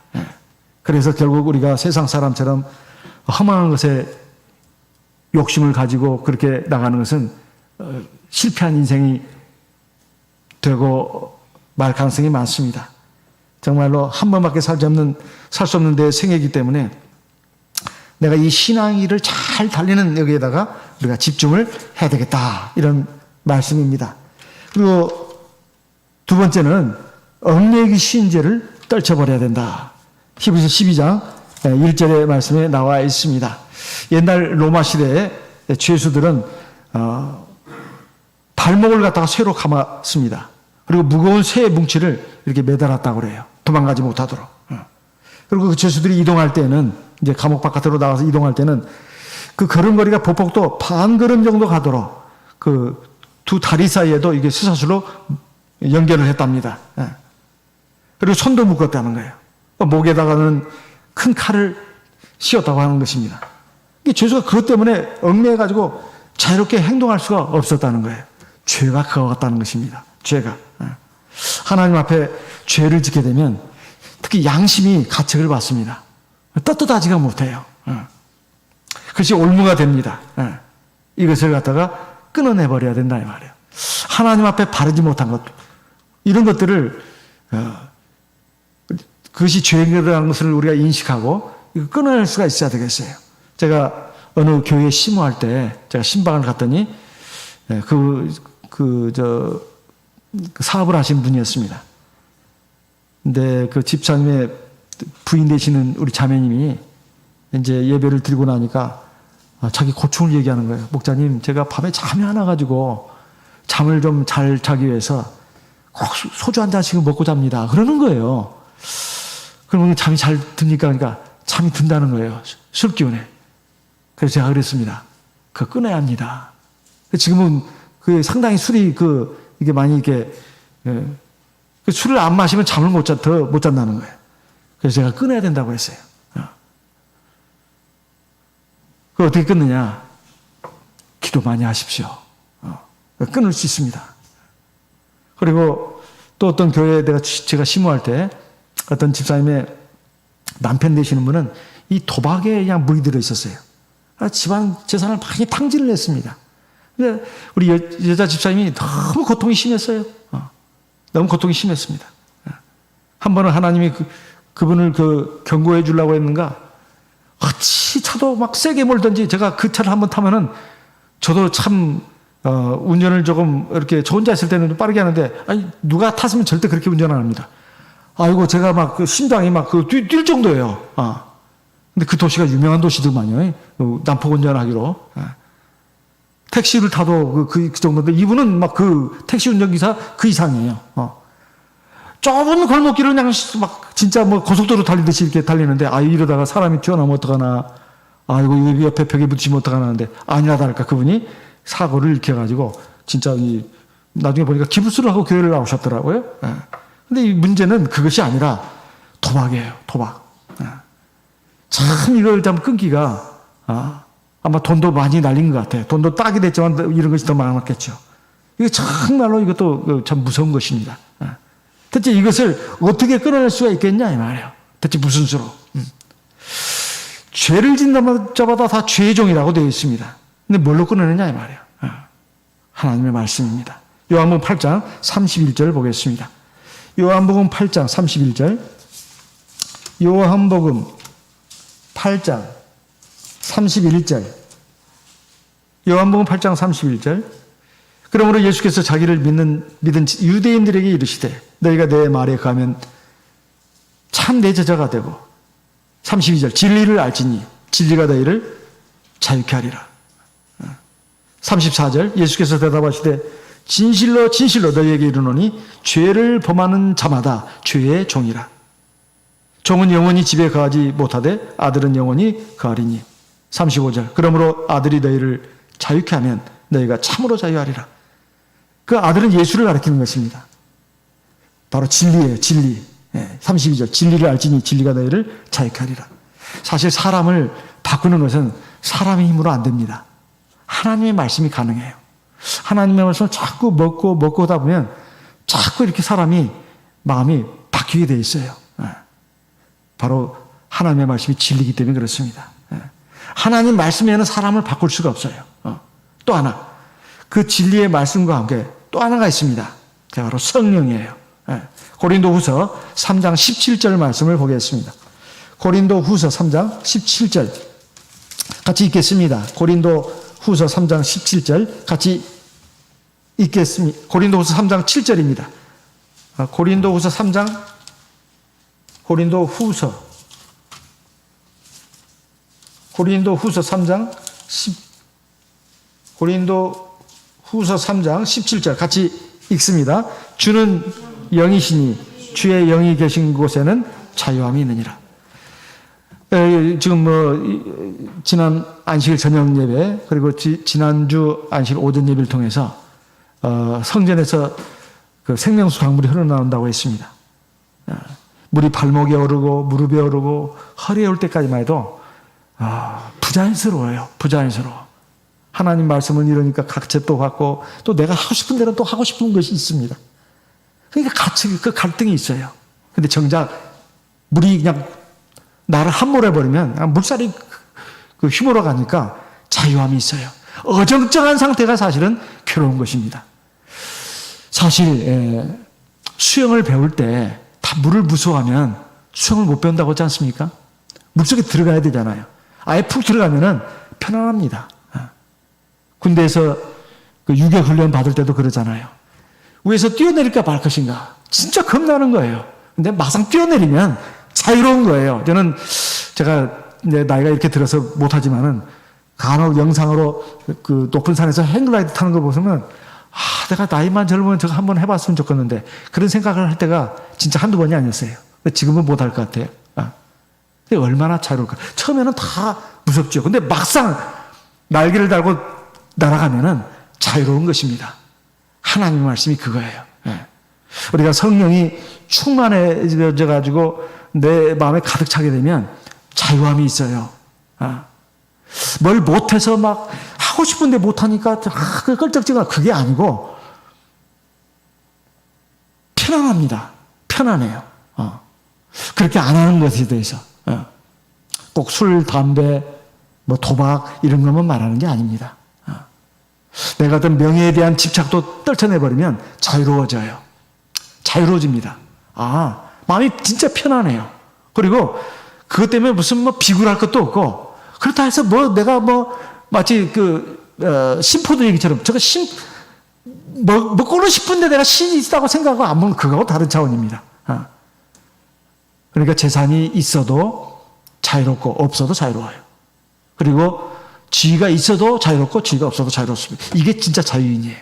그래서 결국 우리가 세상 사람처럼 허망한 것에 욕심을 가지고 그렇게 나가는 것은 실패한 인생이 되고 말 가능성이 많습니다. 정말로 한 번밖에 살 수 없는 내 생애이기 때문에 내가 이 신앙일을 잘 달리는 여기에다가 우리가 집중을 해야 되겠다 이런 말씀입니다. 그리고 두 번째는 얽매이기 쉬운 죄를 떨쳐버려야 된다. 히브리서 12장 1절의 말씀에 나와 있습니다. 옛날 로마 시대에 죄수들은 발목을 갖다가 쇠로 감았습니다. 그리고 무거운 쇠의 뭉치를 이렇게 매달았다고 그래요. 도망가지 못하도록. 그리고 그 죄수들이 이동할 때는 이제 감옥 바깥으로 나가서 이동할 때는 그 걸음걸이가 보폭도 반 걸음 정도 가도록 그 두 다리 사이에도 이게 쇠사슬로 연결을 했답니다. 예. 그리고 손도 묶었다는 거예요. 목에다가는 큰 칼을 씌웠다고 하는 것입니다. 죄수가 그것 때문에 얽매여가지고 자유롭게 행동할 수가 없었다는 거예요. 죄가 그와 같다는 것입니다. 죄가. 하나님 앞에 죄를 짓게 되면 특히 양심이 가책을 받습니다. 떳떳하지가 못해요. 그것이 올무가 됩니다. 이것을 갖다가 끊어내버려야 된다 이 말이에요. 하나님 앞에 바르지 못한 것, 이런 것들을 그것이 죄라는 것을 우리가 인식하고 이거 끊어낼 수가 있어야 되겠어요. 제가 어느 교회에 심호할 때 제가 신방을 갔더니 그 사업을 하신 분이었습니다. 근데 그 집사님의 부인 되시는 우리 자매님이 이제 예배를 드리고 나니까 자기 고충을 얘기하는 거예요. 목사님, 제가 밤에 잠이 안 와가지고 잠을 좀 잘 자기 위해서 꼭 소주 한 잔씩은 먹고 잡니다. 그러는 거예요. 그러면 잠이 잘 듭니까? 그러니까 잠이 든다는 거예요. 술 기운에. 그래서 제가 그랬습니다. 그거 끊어야 합니다. 지금은 그 상당히 술이 이게 많이 이렇게 그 술을 안 마시면 잠을 못 잔다는 거예요. 그래서 제가 끊어야 된다고 했어요. 그걸 어떻게 끊느냐? 기도 많이 하십시오. 끊을 수 있습니다. 그리고 또 어떤 교회에 제가 심호할 때 어떤 집사님의 남편 되시는 분은 이 도박에 그냥 물이 들어 있었어요. 집안 재산을 많이 탕진을 했습니다. 근데 우리 여자 집사님이 너무 고통이 심했어요. 너무 고통이 심했습니다. 한 번은 하나님이 그분을 경고해 주려고 했는가? 어찌 차도 막 세게 몰던지 제가 그 차를 한번 타면은 저도 참 운전을 조금 이렇게 저 혼자 있을 때는 좀 빠르게 하는데 아니 누가 탔으면 절대 그렇게 운전 안 합니다. 아이고 제가 막 심장이 막 뛸 정도예요. 근데 그 도시가 유명한 도시들만요. 난폭 운전하기로. 택시를 타도 그 정도인데 이분은 막 택시 운전기사 그 이상이에요. 좁은 골목길을 그냥 막 진짜 뭐 고속도로 달리듯이 이렇게 달리는데 이러다가 사람이 튀어나오면 어떡하나. 아이고 옆에 벽에 붙이면 어떡하나 하는데 아니라 다를까 그분이 사고를 일으켜가지고 진짜 나중에 보니까 기부스를 하고 교회를 나오셨더라고요. 근데 이 문제는 그것이 아니라 도박이에요. 도박. 참 이걸 좀 끊기가 아마 돈도 많이 날린 것 같아요. 돈도 딱이 됐지만 이런 것이 더 많았겠죠. 이게 정말로 이것도 참 무서운 것입니다. 대체 이것을 어떻게 끊어낼 수가 있겠냐 이 말이에요. 대체 무슨 수로? 죄를 짓는 자마다 다 죄의 종이라고 되어 있습니다. 근데 뭘로 끊어내냐 이 말이에요. 하나님의 말씀입니다. 요한복음 8장 31절 보겠습니다. 요한복음 8장 31절. 요한복음 8장 31절. 요한복음 8장 31절. 그러므로 예수께서 자기를 믿은 유대인들에게 이르시되 너희가 내 말에 가면 참 내 제자가 되고 32절 진리를 알지니 진리가 너희를 자유케 하리라. 34절 예수께서 대답하시되 진실로 진실로 너희에게 이르노니 죄를 범하는 자마다 죄의 종이라. 종은 영원히 집에 거하지 못하되 아들은 영원히 거하리니. 35절 그러므로 아들이 너희를 자유케 하면 너희가 참으로 자유하리라. 그 아들은 예수를 가리키는 것입니다. 바로 진리예요. 진리. 32절 진리를 알지니 진리가 너희를 자유케 하리라. 사실 사람을 바꾸는 것은 사람의 힘으로 안 됩니다. 하나님의 말씀이 가능해요. 하나님의 말씀을 자꾸 먹고 하다 보면 자꾸 이렇게 마음이 바뀌게 돼 있어요. 바로 하나님의 말씀이 진리이기 때문에 그렇습니다. 하나님 말씀에는 사람을 바꿀 수가 없어요. 또 하나 그 진리의 말씀과 함께 또 하나가 있습니다. 바로 성령이에요. 고린도후서 3장 17절 말씀을 보겠습니다. 고린도후서 3장 17절 같이 읽겠습니다. 고린도후서 3장 17절 같이 읽겠습니다. 고린도후서 3장 7절입니다. 고린도후서 3장 17절 같이 읽습니다. 주는 영이시니 주의 영이 계신 곳에는 자유함이 있느니라. 지금 지난 안식일 저녁 예배, 그리고 지난주 안식일 오전 예배를 통해서, 성전에서 그 생명수 강물이 흘러나온다고 했습니다. 물이 발목에 오르고, 무릎에 오르고, 허리에 올 때까지만 해도, 부자연스러워요. 부자연스러워. 하나님 말씀을 이러니까 각cep도 받고, 또 내가 하고 싶은 대로 또 하고 싶은 것이 있습니다. 그러니까 그 갈등이 있어요. 근데 정작 물이 그냥 나를 함몰해버리면 물살이 휘몰아 가니까 자유함이 있어요. 어정쩡한 상태가 사실은 괴로운 것입니다. 사실 수영을 배울 때 다 물을 무서워하면 수영을 못 배운다고 하지 않습니까? 물속에 들어가야 되잖아요. 아예 푹 들어가면은 편안합니다. 군대에서 그 유격 훈련 받을 때도 그러잖아요. 위에서 뛰어내릴까 말 것인가. 진짜 겁나는 거예요. 근데 막상 뛰어내리면 자유로운 거예요. 제가 내 나이가 이렇게 들어서 못하지만은 간혹 영상으로 그 높은 산에서 행글라이드 타는 거 보시면 내가 나이만 젊으면 저거 한번 해봤으면 좋겠는데 그런 생각을 할 때가 진짜 한두 번이 아니었어요. 지금은 못할 것 같아요. 근데 얼마나 자유로울까. 처음에는 다 무섭죠. 근데 막상 날개를 달고 날아가면은 자유로운 것입니다. 하나님의 말씀이 그거예요. 우리가 성령이 충만해져 가지고 내 마음에 가득 차게 되면 자유함이 있어요. 뭘 못해서 막 하고 싶은데 못하니까 껄쩍지가 그게 아니고 편안합니다. 편안해요. 그렇게 안 하는 것에 대해서 꼭 술, 담배, 도박 이런 것만 말하는 게 아닙니다. 내가 어떤 명예에 대한 집착도 떨쳐내버리면 자유로워져요. 자유로워집니다. 마음이 진짜 편안해요. 그리고 그것 때문에 무슨 비굴할 것도 없고, 그렇다 해서 내가 마치 심포도 얘기처럼 저거 먹고는 싶은데 내가 신이 있다고 생각하고 안 먹는 그거하고 다른 차원입니다. 그러니까 재산이 있어도 자유롭고 없어도 자유로워요. 그리고 지위가 있어도 자유롭고 지위가 없어도 자유롭습니다. 이게 진짜 자유인이에요.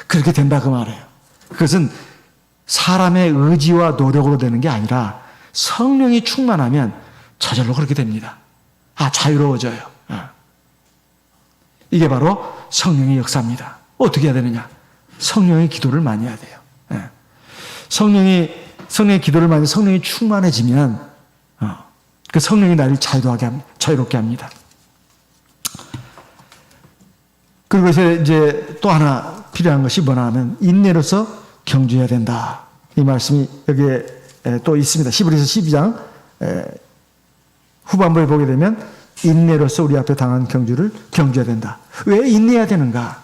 그렇게 된다 그 말이에요. 그것은 사람의 의지와 노력으로 되는 게 아니라 성령이 충만하면 저절로 그렇게 됩니다. 자유로워져요. 이게 바로 성령의 역사입니다. 어떻게 해야 되느냐? 성령의 기도를 많이 해야 돼요. 성령의 기도를 많이 성령이 충만해지면 그 성령이 나를 자유롭게 합니다. 그리고 이제 또 하나 필요한 것이 뭐냐 하면 인내로서 경주해야 된다. 이 말씀이 여기에 또 있습니다. 히브리서 12장 후반부에 보게 되면 인내로서 우리 앞에 당한 경주를 경주해야 된다. 왜 인내해야 되는가?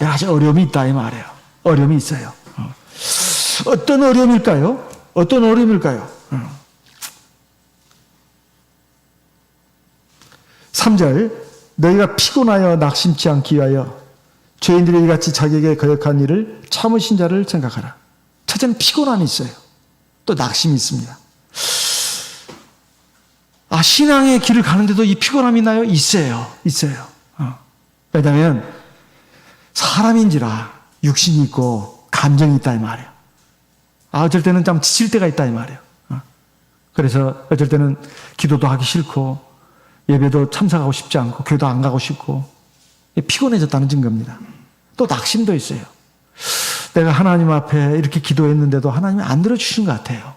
여러 가지 어려움이 있다 이 말이에요. 어려움이 있어요. 어떤 어려움일까요? 어떤 어려움일까요? 3절 너희가 피곤하여 낙심치 않기 위하여 죄인들이 이같이 자기에게 거역한 일을 참으신 자를 생각하라. 첫째는 피곤함이 있어요. 또 낙심이 있습니다. 신앙의 길을 가는데도 이 피곤함이 있나요? 있어요. 왜냐하면 사람인지라 육신이 있고 감정이 있다 이 말이에요. 어쩔 때는 좀 지칠 때가 있다 이 말이에요. 그래서 어쩔 때는 기도도 하기 싫고 예배도 참석하고 싶지 않고 교회도 안 가고 싶고 피곤해졌다는 증거입니다. 또 낙심도 있어요. 내가 하나님 앞에 이렇게 기도했는데도 하나님이 안 들어주신 것 같아요.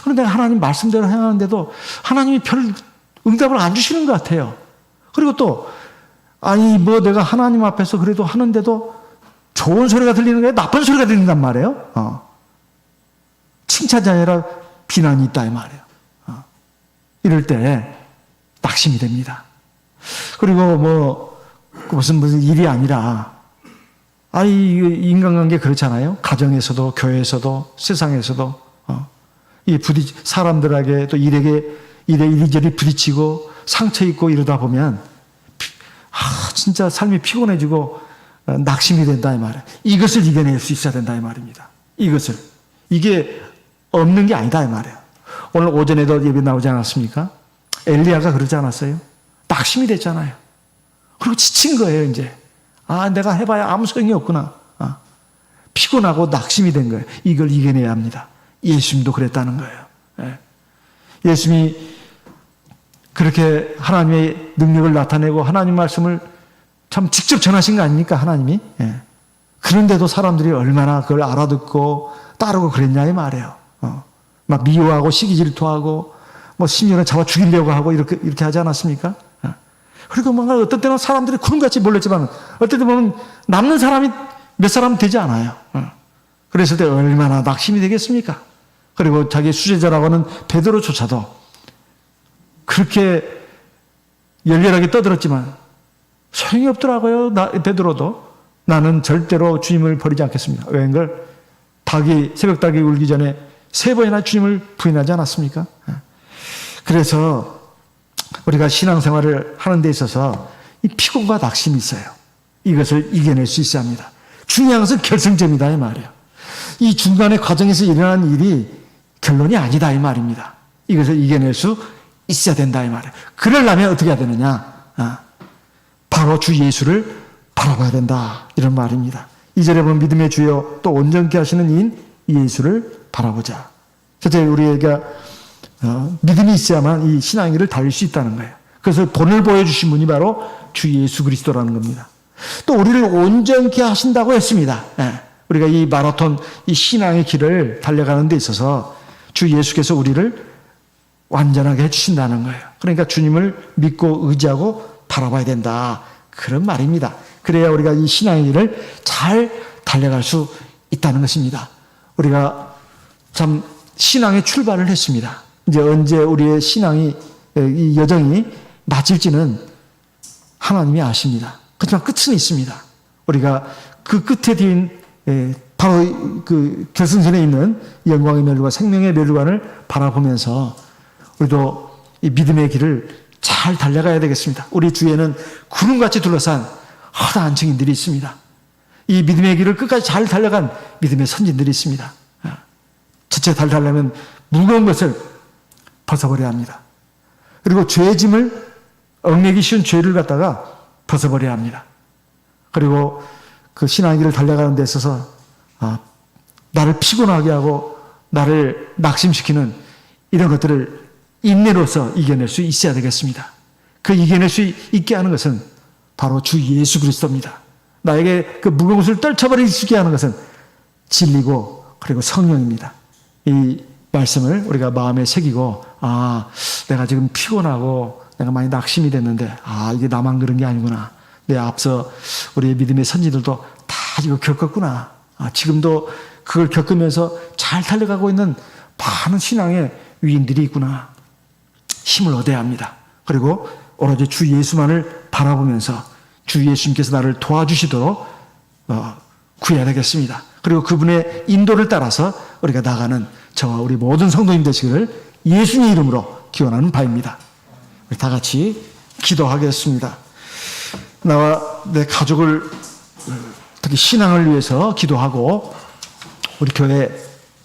그런데 내가 하나님 말씀대로 행하는데도 하나님이 별 응답을 안 주시는 것 같아요. 그리고 또 내가 하나님 앞에서 그래도 하는데도 좋은 소리가 들리는 거예요? 나쁜 소리가 들린단 말이에요? 칭찬이 아니라 비난이 있다 이 말이에요. 이럴 때 낙심이 됩니다. 그리고 무슨 일이 아니라 인간관계 그렇잖아요. 가정에서도 교회에서도 세상에서도 사람들에게 또 이리저리 부딪히고 상처 있고 이러다 보면 진짜 삶이 피곤해지고 낙심이 된다 이 말이에요. 이것을 이겨낼 수 있어야 된다 이 말입니다. 이게 없는 게 아니다 이 말이에요. 오늘 오전에도 예배 나오지 않았습니까? 엘리야가 그러지 않았어요? 낙심이 됐잖아요. 그리고 지친 거예요 이제. 내가 해봐야 아무 소용이 없구나. 피곤하고 낙심이 된 거예요. 이걸 이겨내야 합니다. 예수님도 그랬다는 거예요. 예수님이 그렇게 하나님의 능력을 나타내고 하나님 말씀을 참 직접 전하신 거 아닙니까, 하나님이? 예. 그런데도 사람들이 얼마나 그걸 알아듣고 따르고 그랬냐 이 말이에요. 막 미워하고 시기 질투하고 뭐 심지어는 잡아 죽이려고 하고 이렇게 하지 않았습니까? 그리고 뭔가 어떤 때는 사람들이 구름같이 몰렸지만 어떤 때 보면 남는 사람이 몇 사람 되지 않아요. 그랬을 때 얼마나 낙심이 되겠습니까? 그리고 자기 수제자라고 하는 베드로조차도 그렇게 열렬하게 떠들었지만 소용이 없더라고요. 베드로도 나는 절대로 주님을 버리지 않겠습니다. 왜인걸 새벽 닭이 울기 전에 3번이나 주님을 부인하지 않았습니까? 그래서 우리가 신앙생활을 하는 데 있어서 이 피곤과 낙심이 있어요. 이것을 이겨낼 수 있어야 합니다. 중요한 것은 결승점이다 이 말이에요. 이 중간의 과정에서 일어난 일이 결론이 아니다 이 말입니다. 이것을 이겨낼 수 있어야 된다 이 말이에요. 그러려면 어떻게 해야 되느냐? 바로 주 예수를 바라봐야 된다 이런 말입니다. 2절에 보면 믿음의 주여 또 온전케 하시는 이인 예수를 바라보자. 첫째 우리가 믿음이 있어야만 이 신앙의 길을 달릴 수 있다는 거예요. 그래서 본을 보여주신 분이 바로 주 예수 그리스도라는 겁니다. 또 우리를 온전케 하신다고 했습니다. 우리가 이 마라톤, 이 신앙의 길을 달려가는 데 있어서 주 예수께서 우리를 완전하게 해주신다는 거예요. 그러니까 주님을 믿고 의지하고 바라봐야 된다. 그런 말입니다. 그래야 우리가 이 신앙의 길을 잘 달려갈 수 있다는 것입니다. 우리가 참 신앙의 출발을 했습니다. 이제 언제 우리의 신앙이, 이 여정이 마칠지는 하나님이 아십니다. 그렇지만 끝은 있습니다. 우리가 그 끝에 뒤인 바로 그 결승선에 있는 영광의 멸류관, 생명의 멸류관을 바라보면서 우리도 이 믿음의 길을 잘 달려가야 되겠습니다. 우리 주위에는 구름같이 둘러싼 허다한 증인들이 있습니다. 이 믿음의 길을 끝까지 잘 달려간 믿음의 선진들이 있습니다. 첫째 달려면 무거운 것을 벗어버려야 합니다. 그리고 죄의 짐을 얽매기 쉬운 죄를 갖다가 벗어버려야 합니다. 그리고 그 신앙의 길을 달려가는 데 있어서 나를 피곤하게 하고 나를 낙심시키는 이런 것들을 인내로서 이겨낼 수 있어야 되겠습니다. 그 이겨낼 수 있게 하는 것은 바로 주 예수 그리스도입니다. 나에게 그 무거운 것을 떨쳐버리게 하는 것은 진리고 그리고 성령입니다. 이 말씀을 우리가 마음에 새기고 내가 지금 피곤하고 내가 많이 낙심이 됐는데 이게 나만 그런 게 아니구나. 내 앞서 우리의 믿음의 선지들도 다 이거 겪었구나. 지금도 그걸 겪으면서 잘 달려가고 있는 많은 신앙의 위인들이 있구나. 힘을 얻어야 합니다. 그리고 오로지 주 예수만을 바라보면서 주 예수님께서 나를 도와주시도록 구해야 되겠습니다. 그리고 그분의 인도를 따라서 우리가 나가는 저와 우리 모든 성도님 되시기를 예수님의 이름으로 기원하는 바입니다. 우리 다 같이 기도하겠습니다. 나와 내 가족을 특히 신앙을 위해서 기도하고 우리 교회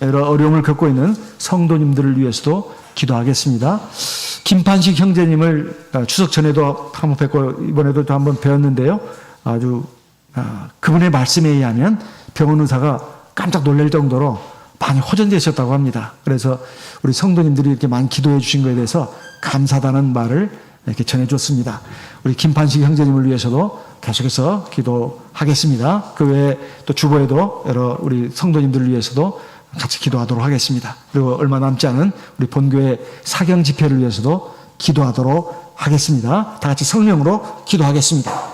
여러 어려움을 겪고 있는 성도님들을 위해서도 기도하겠습니다. 김판식 형제님을 추석 전에도 한번 뵙고 이번에도 또 한번 배웠는데요. 아주 그분의 말씀에 의하면 병원 의사가 깜짝 놀랄 정도로 많이 호전되셨다고 합니다. 그래서 우리 성도님들이 이렇게 많이 기도해 주신 것에 대해서 감사하다는 말을 이렇게 전해줬습니다. 우리 김판식 형제님을 위해서도 계속해서 기도하겠습니다. 그 외에 또 주보에도 여러 우리 성도님들을 위해서도 같이 기도하도록 하겠습니다. 그리고 얼마 남지 않은 우리 본교회 사경 집회를 위해서도 기도하도록 하겠습니다. 다 같이 성령으로 기도하겠습니다.